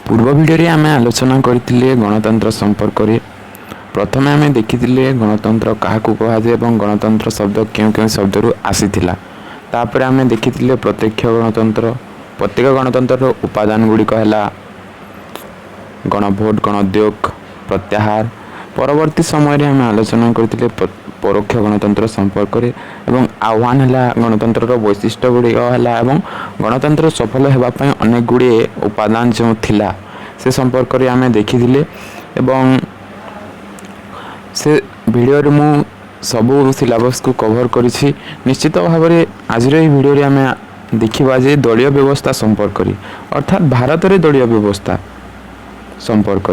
पूर्व भिडियो आम आलोचना करते गणतंत्र संपर्क में। प्रथम आम देखी गणतंत्र क्या कहुए और गणतंत्र शब्द क्यों क्यों शब्द रू आसीथिला। तापर आम देखी प्रत्यक्ष गणतंत्र। प्रत्येक गणतंत्र उपादान गुड़िक है गणभोट, गणोद्योग, प्रत्याहार। परवर्ती समय आम आलोचना करते परोक्ष गणतंत्र संपर्क में एवं आह्वान है गणतंत्र वैशिष्ट्य गुड़िक है गणतंत्र सफल होगापी अनेक गुड़े उपादान जो थिला से संपर्क में आम देखी से वीडियो मु सबू सिलेबस को कवर करी। निश्चित भाव में आज वीडियो आम देखा जे दलीय व्यवस्था संपर्क अर्थात भारत में दलीय व्यवस्था संपर्क।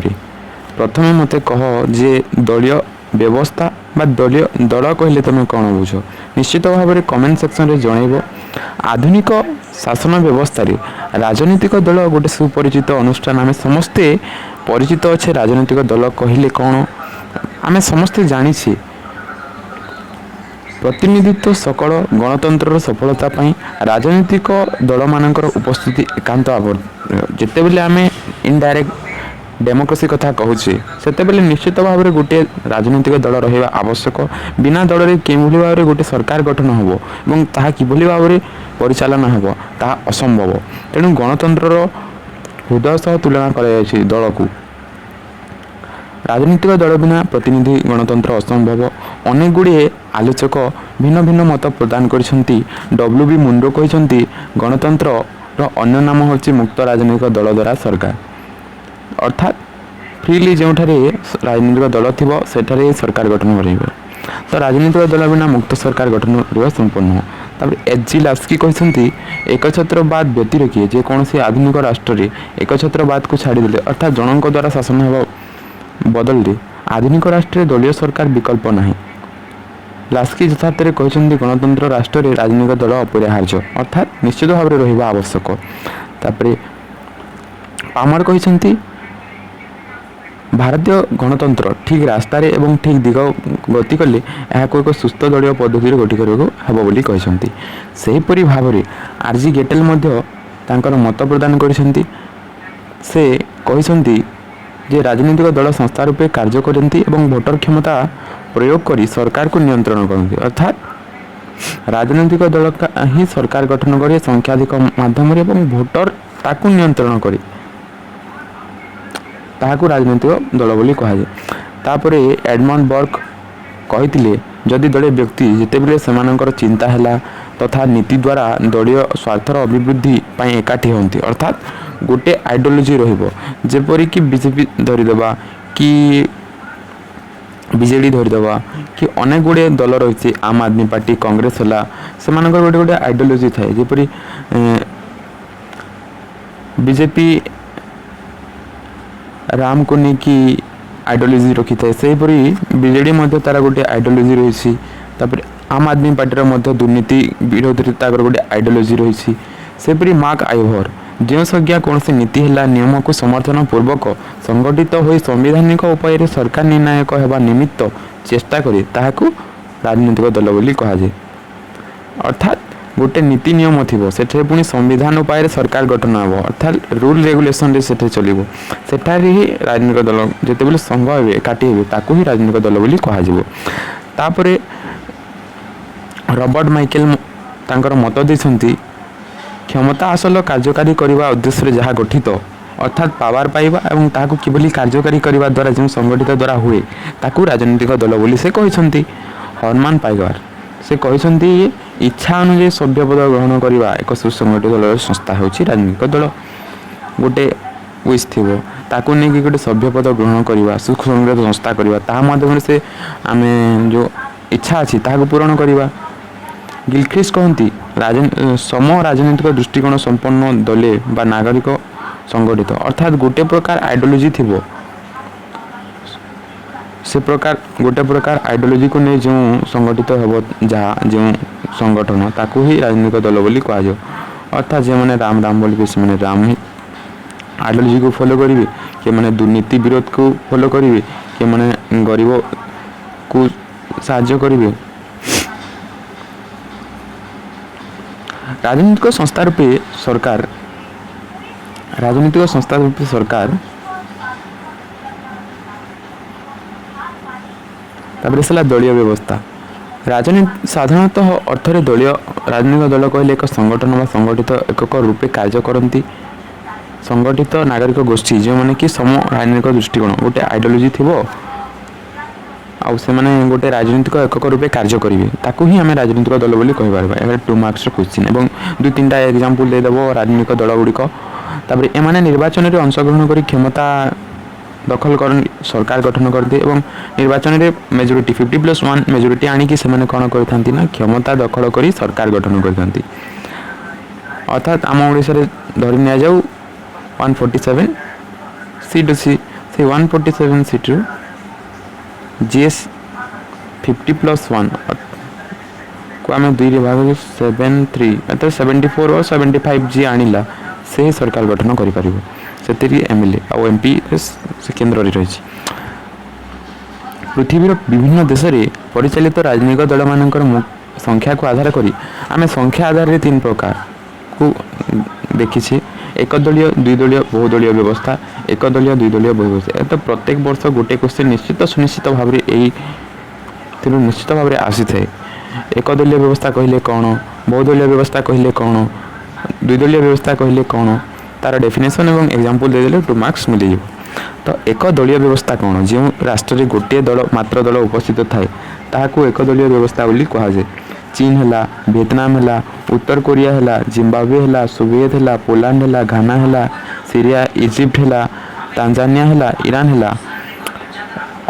प्रथमे मते कह जे दलीय व्यवस्था बा दलीय दल कहले तुम कौन बुझ। निश्चित भाव में कमेंट सेक्शन में जनइब। आधुनिक शासन व्यवस्था रे राजनीतिक दल गोटे सुपरिचित अनुष्ठान। आम समस्ते परिचित अच्छे राजनीतिक दल कहले कौन आम समस्ते जानी। प्रतिनिधित्व सकल गणतंत्र सफलता पाई राजनीतिक दल मानकर उपस्थिति एकांत जिते बेले आम इनडायरेक्ट डेमोक्रेसी कथा कहूँ से निश्चित भाव में गोटे राजनीतिक दल रहा आवश्यक। बिना दल में कि भाव में गोटे सरकार गठन हो और ताहा किभली भाव में परिचालना हो ताहा असंभव। तेणु गणतंत्र हृदय सह तुलना कर दल को। राजनीतिक दल बिना प्रतिनिधि गणतंत्र असंभव। अनेक गुड़े आलोचक भिन्न भिन्न मत प्रदान करछंती। डब्ल्यू.बी. मुंडो कहते गणतंत्र अन्य नाम होची मुक्त राजनीतिक दल द्वारा सरकार। अर्थात फ्रीली जो राजनीतिक दल थी सेठारे सरकार गठन कर। तो राजनीतिक दल बिना मुक्त सरकार गठन करवा संपूर्ण। तब एच.जी. लास्की कहते एकछत्रवाद व्यतिरेकी जेकोसी आधुनिक राष्ट्र में एकछत्रवाद को छाड़देले अर्थात जनक द्वारा शासन होगा बदल आधुनिक राष्ट्र में दलीय सरकार विकल्प नहीं। लास्की यथार्थ कहते गणतंत्र राष्ट्र में राजनीतिक दल अपरिहार्य अर्थात निश्चित भाव में रहा आवश्यक। तापर पामर कहते भारतीय गणतंत्र ठीक रास्तार एवं ठीक दिग गति कले एक सुस्थ दलीय पद्धति गति करते। सेहीपरि भाव में आर.जी. गेटेल मत प्रदान करते। से कहते जे राजनीतिक दल संस्था रूपे कार्य करती और भोटर क्षमता प्रयोग कर सरकार को नियंत्रण करती। अर्थात राजनीतिक दल का ही सरकार गठन करे संख्याधिक माध्यम भोटर ताकू नियंत्रण करे ताकू राजनीतिक दल बोली कहुए। तापर एडमंड बर्क कहते जदि दलीय व्यक्ति जितेबले सेमानकर चिंता है तथा नीति द्वारा दलीय स्वार्थर अभिवृद्धि एकाठी होती अर्थात गोटे आइडियोलॉजी रहीपरिक बीजेपी धरीदबा कि बीजेडी धरीदबा कि अनेक गुड़े दल रही आम आदमी पार्टी कांग्रेस है से गोटे गोटे आइडियोलॉजी थाए जेपरी बीजेपी राम को लेकिन आइडियोलॉजी रखी थाए सेहीपरि बीजेडी तार गोटे आइडियोलॉजी रही। तापर आम आदमी पार्टी दुर्नीति विरोध में गोटे आइडियोलॉजी रही। सेपरी मार्क आइवर जो संज्ञा कौन सी नीति है नियम को समर्थन पूर्वक संगठित हो संवैधानिक उपाय सरकार निर्णायक होगा निमित्त चेष्टा करे ताहाकू राजनीतिक दल बोली कहुए। अर्थात गोटे नीति नियम थी से पुणी संविधान उपाय सरकार गठन हो अर्थात रूल रेगुलेशन से चलो सेठारे ही राजनीतिक दल जिते संघ हे काटी हे ताकू ही राजनीतिक दल बोली कहुए। तापर रॉबर्ट माइकेल तांकर मत देछंती क्षमता हासिल कार्यकारी करने उद्देश्य जहाँ गठित अर्थात पावर पाइबा एवं ताकू किभली कार्यकारी करने द्वारा जो संगठित द्वारा हुए ताकू राजनीतिक दल बोली से कहते। हर्मान पाइगार से कहते इच्छा अनुଯାयी सभ्यपद ग्रहण करने एक सुसंगठित दल संस्था होची राजनीतिक दल। गोटे विश थी ताकू नहीं गोटे सभ्यपद ग्रहण करवा सुसंगठित संस्था करवा ता माध्यम से आम जो इच्छा अच्छी पूरण करवा। गिलख्रिस्ट कहती सम राजनीतिक दृष्टिकोण संपन्न दले बा नागरिक संगठित अर्थात गोटे प्रकार आइडियोलॉजी थी से प्रकार गोटे प्रकार आइडियोलॉजी को नहीं जो संगठित हो जहाँ जो संगठन ताकू ही राजनीतिक दल बोली कहुए। अर्थात जो मैंने राम राम बोलिए से मैंने राम ही आइडियोलॉजी को फॉलो करेंगे कि मैंने दुर्नीति विरोध को फॉलो करेंगे कि मैंने गरीब को साहाय्य करेंगे। राजनीतिक संस्था रूपे सरकार ରାଜନୈତିକ ସଂସ୍ଥା ରୂପେ ସରକାର। ତାପରେ ଆସିଲା ଦଳୀୟ ବ୍ୟବସ୍ଥା। ରାଜନୀତି ସାଧାରଣତଃ ଅର୍ଥରେ ଦଳୀୟ ରାଜନୈତିକ ଦଳ କହିଲେ ଏକ ସଂଗଠନ ବା ସଂଗଠିତ ଏକକ ରୂପେ କାର୍ଯ୍ୟ କରନ୍ତି ସଂଗଠିତ ନାଗରିକ ଗୋଷ୍ଠୀ ଯେଉଁମାନେ କି ସମ ରାଜନୈତିକ ଦୃଷ୍ଟିକୋଣ ଗୋଟେ ଆଇଡ଼ିଓଲୋଜି ଥିବ ଆଉ ସେମାନେ ଗୋଟେ ରାଜନୈତିକ ଏକକ ରୂପେ କାର୍ଯ୍ୟ କରିବେ ତାକୁ ହିଁ ଆମେ ରାଜନୈତିକ ଦଳ ବୋଲି କହିପାରିବା। ଏବେ 2 ମାର୍କସର କ୍ୱେଶ୍ଚିନ୍ ଏବଂ 2-3ଟା ଏକ୍ଜାମ୍ପଲ୍ ଦେଇଦେବ ରାଜନୈତିକ ଦଳଗୁଡ଼ିକ। ତାପରେ ଏମାନେ ନିର୍ବାଚନରେ ଅଂଶଗ୍ରହଣ କରି କ୍ଷମତା ଦଖଲ କରନ୍ତି ସରକାର ଗଠନ କରନ୍ତି ଏବଂ ନିର୍ବାଚନରେ ମେଜୋରିଟି 50+1 ମେଜୋରିଟି ଆଣିକି ସେମାନେ କ'ଣ କରିଥାନ୍ତି ନା କ୍ଷମତା ଦଖଲ କରି ସରକାର ଗଠନ କରିଥାନ୍ତି। ଅର୍ଥାତ୍ ଆମ ଓଡ଼ିଶାରେ ଧରି ନିଆଯାଉ 147 ସିଟ୍ ଅଛି। ସେ 147 ସିଟ୍ରୁ GS 50+1 को आम 2 भाग 73 अर्थात 74 और 75 जी आनिला से सरकार गठन करें से MLA और MP से केन्द्र रही। पृथ्वीर विभिन्न देश में परिचालित राजनैतिक दल मान संख्या को आधार करी आम संख्या आधार 3 प्रकार को देखीछे एकदलीय द्विदलीय बहुदलीय व्यवस्था एकदलीय द्विदलीय बहुव्यवस्था। तो प्रत्येक वर्ष गोटे क्वेश्चन निश्चित सुनिश्चित भाव निश्चित भाव आसी थाए। एकदलीय व्यवस्था कहले कौन बहुदलीय व्यवस्था कहले कौन द्विदलीय व्यवस्था कहले कौन तार डेफिनेशन और एग्जांपल देदेले 2 मार्क्स मिल। तो एकदलीय व्यवस्था कौन जो राष्ट्र में गोटे दल मात्र दल उपस्थित थाए ताकू एकदलीय व्यवस्था बोली कहुए। चीन है वियतनाम है उत्तर कोरिया है जिम्बाब्वे है सोवियत है पोलैंड है घाना है सीरिया इजिप्ट है तांजानिया है ईरान है।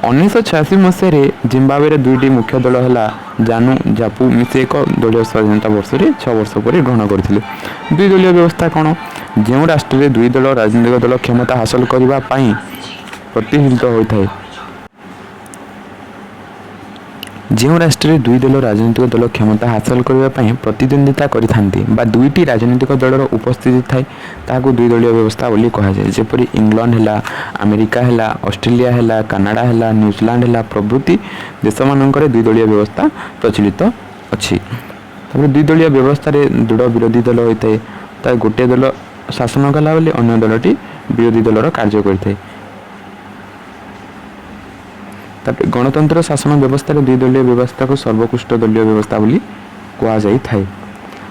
1986 मसीह जिम्बाब्वे 2टी मुख्य दल है जानू जापू मिसे एक दलीय स्वाधीनता वर्ष में 6 वर्ष पर ग्रहण करते। द्विदलीय व्यवस्था कौन जो राष्ट्र में 2 दल राजनीतिक दल क्षमता हासिल करने प्रतिष्ठित होता है। जो राष्ट्र में 2 दल राजनीतिक दल क्षमता हासिल करने प्रतिद्वंदिता करती 2टी राजनीतिक दलर उपस्थिति थाए ताकू 2 दलीय व्यवस्था बोली कहुए। जपरी इंग्लैंड है अमेरिका है ऑस्ट्रेलिया है कनाडा है न्यूजीलैंड है प्रभृति देश मानक 2 दलीय व्यवस्था प्रचलित अच्छी। 2 दलीय व्यवस्था दृढ़ विरोधी दल होता है गोटे दल शासन कला बेले अन्य दलटी विरोधी दलर कार्य करते। गणतंत्र शासन व्यवस्था 2 दलीय व्यवस्था को सर्वोत्कृष्ट दलीय व्यवस्था बोली कहुए।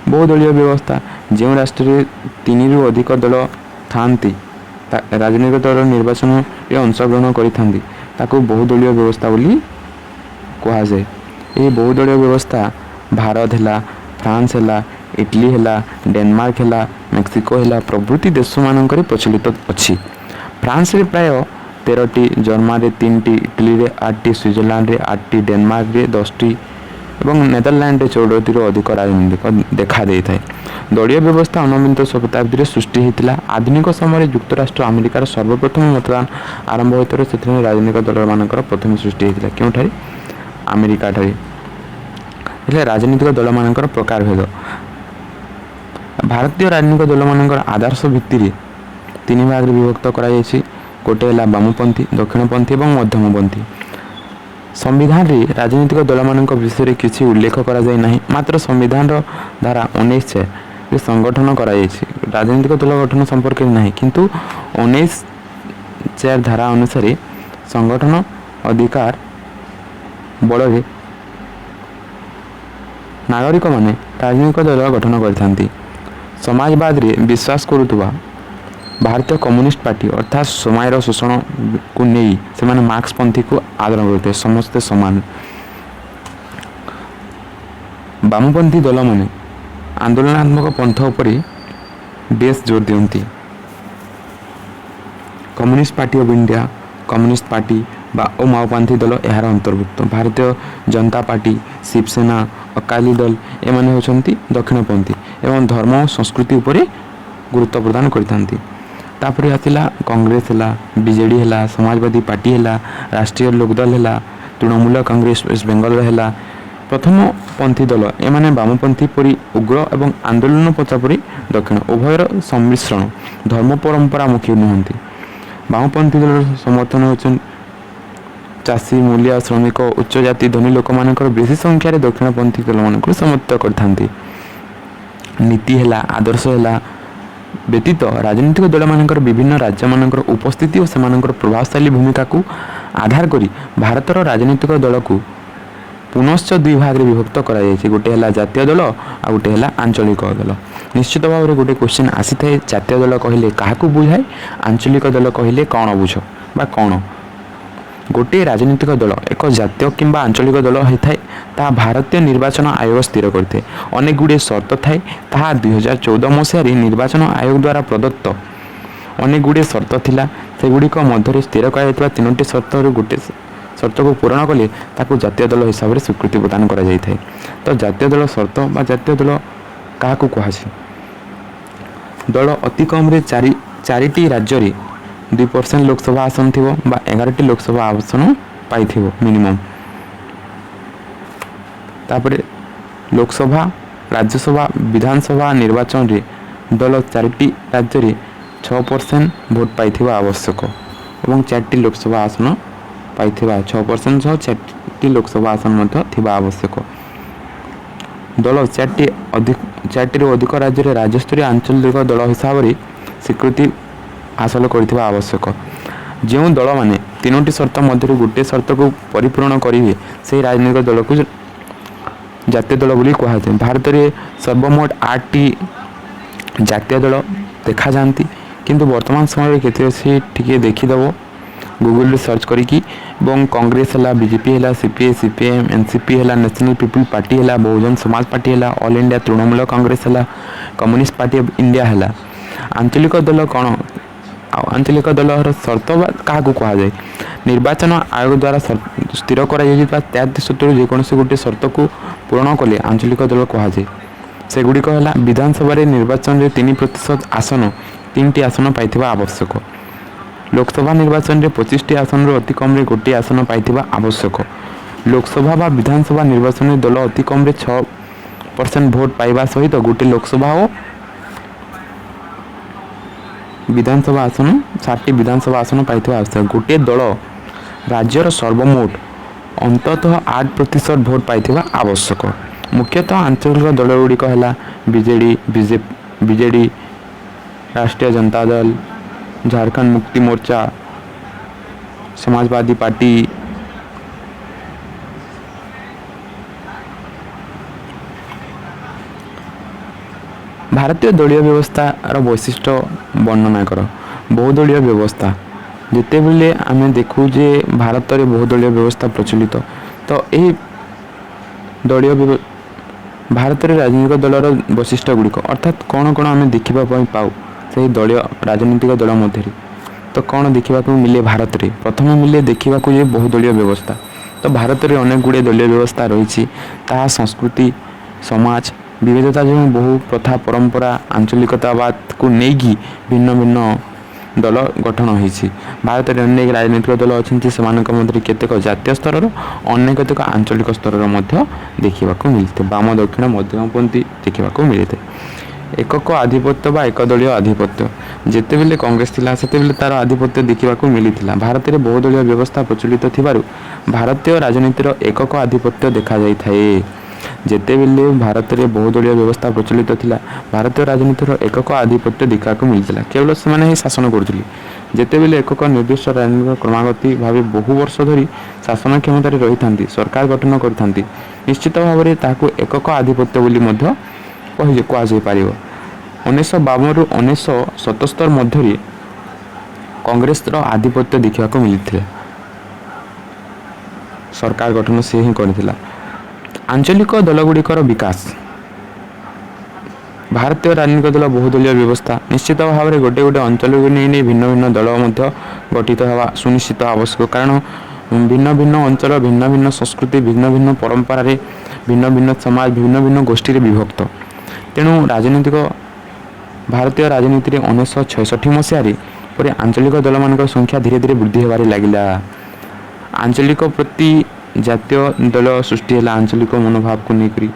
बहुदलीय व्यवस्था जो राष्ट्र में 3 रु अधिक दल थांती राजनीतिक दल निर्वाचन में अंशग्रहण करता बहुदलीय व्यवस्था बोली कहुए। ये बहुदलीय व्यवस्था भारत है फ्रांस है इटली है डेनमार्क है मेक्सिको है प्रभृति देश मानक प्रचलित अच्छी। फ्रांस रे प्राय 13टी जर्मन रे 3टी इटली रे 8टी स्विट्जरलैंड रे 8टी डेनमार्क रे 10टी और नेदरलैंड रे 14टी अधिक राजनीतिक देखा दे थाए। दलीय व्यवस्था 19 शताब्दी में सृष्टि होता। आधुनिक समय युक्तराष्ट्र अमेरिकार सर्वप्रथम मतदान आरंभ होता से राजनीतिक दल मानकर प्रथम सृष्टि होता क्योंठारे अमेरिका ठारे। राजनीतिक दल मानकर प्रकार भेद भारतीय राजनीतिक दल मानकर आदर्श भित्ति 3 भाग विभक्त कराई। गोटे है वामपंथी दक्षिणपंथी और मध्यमपंथी। संविधान रे राजनीतिक दल मान विषय किसी उल्लेख करा जाय नहीं मात्र संविधान धारा 19 संगठन कराई राजनीतिक दल गठन संपर्क नहीं किंतु 19 धारा अनुसार संगठन अधिकार बल नागरिक माने राजनीतिक दल गठन करथांती। समाजवाद रे विश्वास करुवा भारतीय कम्युनिस्ट पार्टी अर्थात समय शोषण को नहीं से मार्क्सपंथी को आदर करते समस्ते समान। वामपंथी दल माने आंदोलनात्मक पंथ उपर बेस जोर दियंती। Communist Party of India Communist Party और माओपंथी दल यार अंतर्भुक्त। भारतीय जनता पार्टी शिवसेना अकाली दल एमाने होचंती दक्षिणपंथी एवं धर्म और संस्कृति उपर गुरुत्व प्रदान करथांती। तापर आसला कांग्रेस है बीजेडी है समाजवादी पार्टी है राष्ट्रीय लोकदल है तृणमूल कांग्रेस वेस्ट बेंगल है प्रथम पंथी दल एमाने वामपंथी परी उग्र एवं आंदोलन परी दक्षिण उभयर सम्मिश्रण धर्म परंपरा मुखी नुहति। वामपंथी दल समर्थन होचन चाषी मूल्य श्रमिक उच्च जाति धनी लोक मानकर बेसी संख्यार दक्षिणपंथी दल मान समर्थित करथांती। नीति है आदर्श है ବ୍ୟତୀତ ରାଜନୈତିକ ଦଳମାନଙ୍କର ବିଭିନ୍ନ ରାଜ୍ୟମାନଙ୍କର ଉପସ୍ଥିତି ଓ ସେମାନଙ୍କର ପ୍ରଭାବଶାଳୀ ଭୂମିକାକୁ ଆଧାର କରି ଭାରତର ରାଜନୈତିକ ଦଳକୁ ପୁନଶ୍ଚ ଦୁଇ ଭାଗରେ ବିଭକ୍ତ କରାଯାଇଛି। ଗୋଟେ ହେଲା ଜାତୀୟ ଦଳ ଆଉ ଗୋଟେ ହେଲା ଆଞ୍ଚଳିକ ଦଳ। ନିଶ୍ଚିତ ଭାବରେ ଗୋଟେ କ୍ୱେଶ୍ଚିନ୍ ଆସିଥାଏ, ଜାତୀୟ ଦଳ କହିଲେ କାହାକୁ ବୁଝାଏ, ଆଞ୍ଚଳିକ ଦଳ କହିଲେ କ'ଣ ବୁଝ ବା କ'ଣ। ଗୋଟିଏ ରାଜନୈତିକ ଦଳ ଏକ ଜାତୀୟ କିମ୍ବା ଆଞ୍ଚଳିକ ଦଳ ହୋଇଥାଏ, ତାହା ଭାରତୀୟ ନିର୍ବାଚନ ଆୟୋଗ ସ୍ଥିର କରିଥାଏ। ଅନେକ ଗୁଡ଼ିଏ ସର୍ତ୍ତ ଥାଏ, ତାହା 2014 ମସିହାରେ ନିର୍ବାଚନ ଆୟୋଗ ଦ୍ୱାରା ପ୍ରଦତ୍ତ ଅନେକ ଗୁଡ଼ିଏ ସର୍ତ୍ତ ଥିଲା। ସେଗୁଡ଼ିକ ମଧ୍ୟରେ ସ୍ଥିର କରାଯାଇଥିବା 3ଟି ସର୍ତ୍ତରୁ ଗୋଟେ ସର୍ତ୍ତକୁ ପୂରଣ କଲେ ତାକୁ ଜାତୀୟ ଦଳ ହିସାବରେ ସ୍ୱୀକୃତି ପ୍ରଦାନ କରାଯାଇଥାଏ। ତ ଜାତୀୟ ଦଳ ସର୍ତ୍ତ ବା ଜାତୀୟ ଦଳ କାହାକୁ କୁହାଯାଏ? ଦଳ ଅତି କମ୍ରେ ଚାରିଟି ରାଜ୍ୟରେ 2% ଲୋକସଭା ଆସନ ଥିବ ବା 11ଟି ଲୋକସଭା ଆସନ ପାଇଥିବ ମିନିମମ୍। ତାପରେ ଲୋକସଭା, ରାଜ୍ୟସଭା, ବିଧାନସଭା ନିର୍ବାଚନରେ ଦଳ 4ଟି ରାଜ୍ୟରେ 6% ଭୋଟ ପାଇଥିବା ଆବଶ୍ୟକ ଏବଂ 4ଟି ଲୋକସଭା ଆସନ ପାଇଥିବା 6% ସହ 4ଟି ଲୋକସଭା ଆସନ ମଧ୍ୟ ଥିବା ଆବଶ୍ୟକ। ଦଳ 4ଟିରୁ ଅଧିକ ରାଜ୍ୟରେ ରାଜ୍ୟସ୍ତରୀୟ ଆଞ୍ଚଳିକ ଦଳ ହିସାବରେ ସ୍ୱୀକୃତି ହାସଲ କରିଥିବା ଆବଶ୍ୟକ। ଯେଉଁ ଦଳମାନେ 3ଟି ସର୍ତ୍ତ ମଧ୍ୟରୁ ଗୋଟିଏ ସର୍ତ୍ତକୁ ପରିପୂରଣ କରିବେ ସେହି ରାଜନୈତିକ ଦଳକୁ ଜାତୀୟ ଦଳ ବୋଲି କୁହାଯାଏ। ଭାରତରେ ସର୍ବମୋଟ 8ଟି ଜାତୀୟ ଦଳ ଦେଖାଯାଆନ୍ତି, କିନ୍ତୁ ବର୍ତ୍ତମାନ ସମୟରେ କେତେ ଅଛି ଟିକିଏ ଦେଖିଦେବ ଗୁଗଲରେ ସର୍ଚ୍ଚ କରିକି। ଏବଂ କଂଗ୍ରେସ ହେଲା, ବିଜେପି ହେଲା, ସିପିଆଇ, ସିପିଏମ୍, ଏନ୍ସିପି ହେଲା, ନ୍ୟାସନାଲ୍ ପିପୁଲ୍ ପାର୍ଟି ହେଲା, ବହୁଜନ ସମାଜ ପାର୍ଟି ହେଲା, ଅଲ୍ ଇଣ୍ଡିଆ ତୃଣମୂଳ କଂଗ୍ରେସ ହେଲା, କମ୍ୟୁନିଷ୍ଟ ପାର୍ଟି ଅଫ୍ ଇଣ୍ଡିଆ ହେଲା। ଆଞ୍ଚଳିକ ଦଳ କ'ଣ? ଆଉ ଆଞ୍ଚଳିକ ଦଳର ସର୍ତ୍ତ ବା କାହାକୁ କୁହାଯାଏ? ନିର୍ବାଚନ ଆୟୋଗ ଦ୍ୱାରା ସ୍ଥିର କରାଯାଇଥିବା 13ଟି ସର୍ତ୍ତରୁ ଯେକୌଣସି ଗୋଟିଏ ସର୍ତ୍ତକୁ ପୂରଣ କଲେ ଆଞ୍ଚଳିକ ଦଳ କୁହାଯାଏ। ସେଗୁଡ଼ିକ ହେଲା ବିଧାନସଭାରେ ନିର୍ବାଚନରେ 3% ଆସନ 3ଟି ଆସନ ପାଇଥିବା ଆବଶ୍ୟକ। ଲୋକସଭା ନିର୍ବାଚନରେ 25ଟି ଆସନରୁ ଅତି କମ୍ରେ ଗୋଟିଏ ଆସନ ପାଇଥିବା ଆବଶ୍ୟକ। ଲୋକସଭା ବା ବିଧାନସଭା ନିର୍ବାଚନରେ ଦଳ ଅତି କମ୍ରେ 6% ଭୋଟ ପାଇବା ସହିତ ଗୋଟିଏ ଲୋକସଭା ଓ ବିଧାନସଭା ଆସନ 7ଟି ବିଧାନସଭା ଆସନ ପାଇଥିବା ଆବଶ୍ୟକ। ଗୋଟିଏ ଦଳ ରାଜ୍ୟର ସର୍ବମୋଟ ଅନ୍ତତଃ 8% ଭୋଟ ପାଇଥିବା ଆବଶ୍ୟକ। ମୁଖ୍ୟତଃ ଆଞ୍ଚଳିକ ଦଳଗୁଡ଼ିକ ହେଲା ବିଜେଡ଼ି, ରାଷ୍ଟ୍ରୀୟ ଜନତା ଦଳ, ଝାଡ଼ଖଣ୍ଡ ମୁକ୍ତି ମୋର୍ଚ୍ଚା, ସମାଜବାଦୀ ପାର୍ଟି, ଭାରତୀୟ ଦଳୀୟ ବ୍ୟବସ୍ଥାର ବୈଶିଷ୍ଟ୍ୟ ବର୍ଣ୍ଣନା କର। ବହୁଦଳୀୟ ବ୍ୟବସ୍ଥା। ଯେତେବେଳେ ଆମେ ଦେଖୁ ଯେ ଭାରତରେ ବହୁଦଳୀୟ ବ୍ୟବସ୍ଥା ପ୍ରଚଳିତ, ତ ଏହି ଭାରତରେ ରାଜନୈତିକ ଦଳର ବୈଶିଷ୍ଟ୍ୟ ଗୁଡ଼ିକ ଅର୍ଥାତ୍ କ'ଣ କ'ଣ ଆମେ ଦେଖିବା ପାଇଁ ପାଉ ସେହି ଦଳୀୟ ରାଜନୈତିକ ଦଳ ମଧ୍ୟରେ। ତ କ'ଣ ଦେଖିବାକୁ ମିଳେ ଭାରତରେ? ପ୍ରଥମେ ମିଳେ ଦେଖିବାକୁ ଯେ ବହୁଦଳୀୟ ବ୍ୟବସ୍ଥା। ତ ଭାରତରେ ଅନେକ ଗୁଡ଼ିଏ ଦଳୀୟ ବ୍ୟବସ୍ଥା ରହିଛି, ତାହା ସଂସ୍କୃତି, ସମାଜ ବିବିଧତା ଯେଉଁ ବହୁ ପ୍ରଥା, ପରମ୍ପରା, ଆଞ୍ଚଳିକତାବାଦକୁ ନେଇକି ଭିନ୍ନ ଭିନ୍ନ ଦଳ ଗଠନ ହୋଇଛି। ଭାରତରେ ଅନେକ ରାଜନୈତିକ ଦଳ ଅଛନ୍ତି, ସେମାନଙ୍କ ମଧ୍ୟରେ କେତେକ ଜାତୀୟ ସ୍ତରର, ଅନ୍ୟ କେତେକ ଆଞ୍ଚଳିକ ସ୍ତରର ମଧ୍ୟ ଦେଖିବାକୁ ମିଳିଥାଏ। ବାମ, ଦକ୍ଷିଣ, ମଧ୍ୟମପନ୍ଥୀ ଦେଖିବାକୁ ମିଳିଥାଏ। ଏକକ ଆଧିପତ୍ୟ ବା ଏକଦଳୀୟ ଆଧିପତ୍ୟ। ଯେତେବେଳେ କଂଗ୍ରେସ ଥିଲା ସେତେବେଳେ ତା'ର ଆଧିପତ୍ୟ ଦେଖିବାକୁ ମିଳିଥିଲା। ଭାରତରେ ବହୁଦଳୀୟ ବ୍ୟବସ୍ଥା ପ୍ରଚଳିତ ଥିବାରୁ ଭାରତୀୟ ରାଜନୀତିର ଏକକ ଆଧିପତ୍ୟ ଦେଖାଯାଇଥାଏ। ଯେତେବେଳେ ଭାରତରେ ବହୁଦଳୀୟ ବ୍ୟବସ୍ଥା ପ୍ରଚଳିତ ଥିଲା, ଭାରତୀୟ ରାଜନୀତିର ଏକକ ଆଧିପତ୍ୟ ଦେଖିବାକୁ ମିଳିଥିଲା। କେବଳ ସେମାନେ ହିଁ ଶାସନ କରୁଥିଲେ। ଯେତେବେଳେ ଏକକ ନିର୍ଦ୍ଦିଷ୍ଟ ରାଜନୈତିକ କ୍ରମାଗତି ଭାବେ ବହୁ ବର୍ଷ ଧରି ଶାସନ କ୍ଷମତାରେ ରହିଥାନ୍ତି, ସରକାର ଗଠନ କରିଥାନ୍ତି, ନିଶ୍ଚିତ ଭାବରେ ତାହାକୁ ଏକକ ଆଧିପତ୍ୟ ବୋଲି ମଧ୍ୟ କୁହାଯାଇପାରିବ। 1952ରୁ 1977 ମଧ୍ୟରେ କଂଗ୍ରେସର ଆଧିପତ୍ୟ ଦେଖିବାକୁ ମିଳିଥିଲା। ସରକାର ଗଠନ ସେ ହିଁ କରିଥିଲା। ଆଞ୍ଚଳିକ ଦଳଗୁଡ଼ିକର ବିକାଶ। ଭାରତୀୟ ରାଜନୈତିକ ଦଳ ବହୁଦଳୀୟ ବ୍ୟବସ୍ଥା ନିଶ୍ଚିତ ଭାବରେ ଗୋଟେ ଅଞ୍ଚଳକୁ ନେଇ ଭିନ୍ନ ଭିନ୍ନ ଦଳ ମଧ୍ୟ ଗଠିତ ହେବା ସୁନିଶ୍ଚିତ ଆବଶ୍ୟକ। କାରଣ ଭିନ୍ନ ଭିନ୍ନ ଅଞ୍ଚଳ, ଭିନ୍ନ ଭିନ୍ନ ସଂସ୍କୃତି, ଭିନ୍ନ ଭିନ୍ନ ପରମ୍ପରାରେ, ଭିନ୍ନ ଭିନ୍ନ ସମାଜ, ଭିନ୍ନ ଭିନ୍ନ ଗୋଷ୍ଠୀରେ ବିଭକ୍ତ। ତେଣୁ ଭାରତୀୟ ରାଜନୀତିରେ 1966 ମସିହାରେ ପରେ ଆଞ୍ଚଳିକ ଦଳମାନଙ୍କର ସଂଖ୍ୟା ଧୀରେ ଧୀରେ ବୃଦ୍ଧି ହେବାରେ ଲାଗିଲା। ଆଞ୍ଚଳିକ ପ୍ରତି ଜାତୀୟ ଦଳ ସୃଷ୍ଟି ହେଲା ଆଞ୍ଚଳିକ ମନୋଭାବକୁ ନେଇକରି।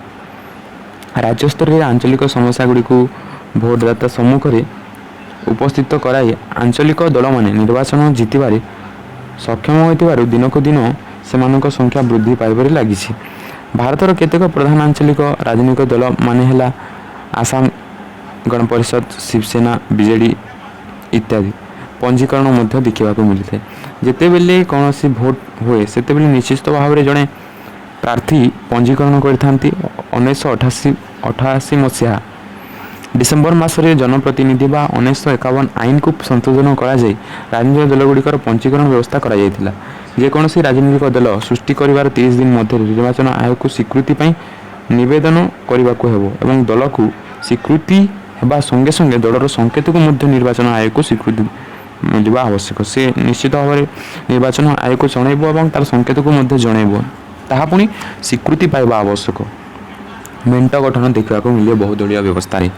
ରାଜ୍ୟସ୍ତରରେ ଆଞ୍ଚଳିକ ସମସ୍ୟାଗୁଡ଼ିକୁ ଭୋଟଦାତା ସମ୍ମୁଖରେ ଉପସ୍ଥିତ କରାଇ ଆଞ୍ଚଳିକ ଦଳମାନେ ନିର୍ବାଚନ ଜିତିବାରେ ସକ୍ଷମ ହୋଇଥିବାରୁ ଦିନକୁ ଦିନ ସେମାନଙ୍କ ସଂଖ୍ୟା ବୃଦ୍ଧି ପାଇବାରେ ଲାଗିଛି। ଭାରତର କେତେକ ପ୍ରଧାନ ଆଞ୍ଚଳିକ ରାଜନୈତିକ ଦଳ ମାନେ ହେଲା ଆସାମ ଗଣପରିଷଦ, ଶିବସେନା, ବିଜେଡ଼ି ଇତ୍ୟାଦି ପଞ୍ଜୀକରଣ ମଧ୍ୟ ଦେଖିବାକୁ ମିଳିଥାଏ। ଯେତେବେଳେ କୌଣସି ଭୋଟ ହୁଏ ସେତେବେଳେ ନିଶ୍ଚିତ ଭାବରେ ଜଣେ ପ୍ରାର୍ଥୀ ପଞ୍ଜୀକରଣ କରିଥାନ୍ତି। 1988 ମସିହା ଡିସେମ୍ବର ମାସରେ ଜନପ୍ରତିନିଧି ବା 1951 ଆଇନକୁ ସଂଶୋଧନ କରାଯାଇ ରାଜନୈତିକ ଦଳଗୁଡ଼ିକର ପଞ୍ଜୀକରଣ ବ୍ୟବସ୍ଥା କରାଯାଇଥିଲା। ଯେକୌଣସି ରାଜନୈତିକ ଦଳ ସୃଷ୍ଟି କରିବାର 30 ଦିନ ମଧ୍ୟରେ ନିର୍ବାଚନ ଆୟୋଗକୁ ସ୍ୱୀକୃତି ପାଇଁ ନିବେଦନ କରିବାକୁ ହେବ ଏବଂ ଦଳକୁ ସ୍ୱୀକୃତି ହେବା ସଙ୍ଗେ ସଙ୍ଗେ ଦଳର ସଂକେତକୁ ମଧ୍ୟ ନିର୍ବାଚନ ଆୟୋଗକୁ ସ୍ୱୀକୃତି ମିଳିବା ଆବଶ୍ୟକ। ସେ ନିଶ୍ଚିତ ଭାବରେ ନିର୍ବାଚନ ଆୟୋଗକୁ ଜଣାଇବ ଏବଂ ତାର ସଂକେତକୁ ମଧ୍ୟ ଜଣାଇବ, ତାହା ପୁଣି ସ୍ୱୀକୃତି ପାଇବା ଆବଶ୍ୟକ। ମେଣ୍ଟ ଗଠନ ଦେଖିବାକୁ ମିଳେ ବହୁଦଳୀୟ ବ୍ୟବସ୍ଥାରେ।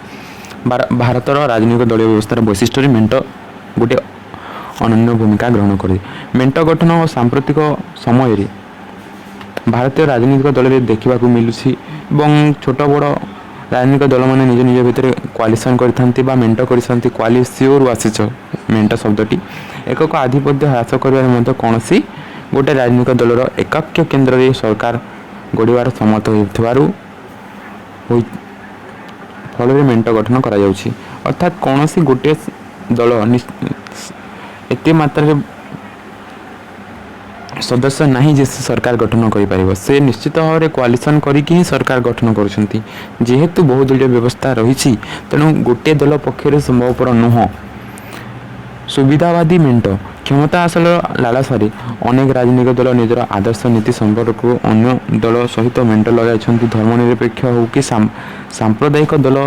ଭାରତର ରାଜନୈତିକ ଦଳୀୟ ବ୍ୟବସ୍ଥାର ବୈଶିଷ୍ଟ୍ୟରେ ମେଣ୍ଟ ଗୋଟିଏ ଅନନ୍ୟ ଭୂମିକା ଗ୍ରହଣ କରେ। ମେଣ୍ଟ ଗଠନ ଓ ସାମ୍ପ୍ରତିକ ସମୟରେ ଭାରତୀୟ ରାଜନୈତିକ ଦଳରେ ଦେଖିବାକୁ ମିଳୁଛି ଏବଂ ଛୋଟ ବଡ଼ ରାଜନୈତିକ ଦଳମାନେ ନିଜ ନିଜ ଭିତରେ କୋଆଲିସନ୍ କରିଥାନ୍ତି ବା ମେଣ୍ଟ କରିଥାନ୍ତି। କୋଆଲିସିଓରୁ ଆସିଛି ମେଣ୍ଟ ଶବ୍ଦଟି। ଏକକ ଆଧିପତ୍ୟ ହ୍ରାସ କରିବାରେ ମଧ୍ୟ କୌଣସି ଗୋଟିଏ ରାଜନୈତିକ ଦଳର ଏକାକ୍ଷ କେନ୍ଦ୍ରରେ ସରକାର ଗଢ଼ିବାର ସମର୍ଥ ହେଉଥିବାରୁ ଫଳରେ ମେଣ୍ଟ ଗଠନ କରାଯାଉଛି। ଅର୍ଥାତ୍ କୌଣସି ଗୋଟିଏ ଦଳ ଏତେ ମାତ୍ରାରେ ସଦସ୍ୟ ନାହିଁ ଯେ ସେ ସରକାର ଗଠନ କରିପାରିବ। ସେ ନିଶ୍ଚିତ ଭାବରେ କୋଆଲିସନ୍ କରିକି ହିଁ ସରକାର ଗଠନ କରୁଛନ୍ତି। ଯେହେତୁ ବହୁଦଳୀୟ ବ୍ୟବସ୍ଥା ରହିଛି ତେଣୁ ଗୋଟିଏ ଦଳ ପକ୍ଷରେ ସମ୍ଭବପର ନୁହଁ। ସୁବିଧାବାଦୀ ମେଣ୍ଟ କ୍ଷମତା ହାସଲର ଲାଳସାରେ ଅନେକ ରାଜନୈତିକ ଦଳ ନିଜର ଆଦର୍ଶ ନୀତି ସମ୍ପର୍କକୁ ଅନ୍ୟ ଦଳ ସହିତ ମେଣ୍ଟ ଲଗାଇଛନ୍ତି। ଧର୍ମନିରପେକ୍ଷ ହେଉ କି ସାମ୍ପ୍ରଦାୟିକ ଦଳ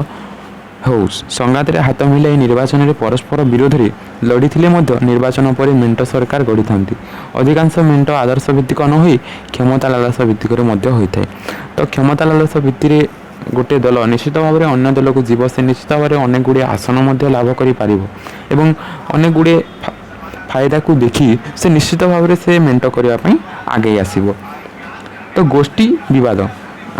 ହେଉ ସଂଘାତରେ ହାତ ମିଳାଇ ନିର୍ବାଚନରେ ପରସ୍ପର ବିରୋଧରେ ଲଢ଼ିଥିଲେ ମଧ୍ୟ ନିର୍ବାଚନ ପରେ ମେଣ୍ଟ ସରକାର ଗଢ଼ିଥାନ୍ତି। ଅଧିକାଂଶ ମେଣ୍ଟ ଆଦର୍ଶ ଭିତ୍ତିକ ନ ହୋଇ କ୍ଷମତା ଲାଳସା ଭିତ୍ତିକରେ ମଧ୍ୟ ହୋଇଥାଏ। ତ କ୍ଷମତା ଲାଳସା ଭିତ୍ତିରେ ଗୋଟିଏ ଦଳ ନିଶ୍ଚିତ ଭାବରେ ଅନ୍ୟ ଦଳକୁ ଯିବ, ସେ ନିଶ୍ଚିତ ଭାବରେ ଅନେକ ଗୁଡ଼ିଏ ଆସନ ମଧ୍ୟ ଲାଭ କରିପାରିବ ଏବଂ ଅନେକ ଗୁଡ଼ିଏ ଫାଇଦାକୁ ଦେଖି ସେ ନିଶ୍ଚିତ ଭାବରେ ସେ ମେଣ୍ଟ କରିବା ପାଇଁ ଆଗେଇ ଆସିବ। ତ ଗୋଷ୍ଠୀ ବିବାଦ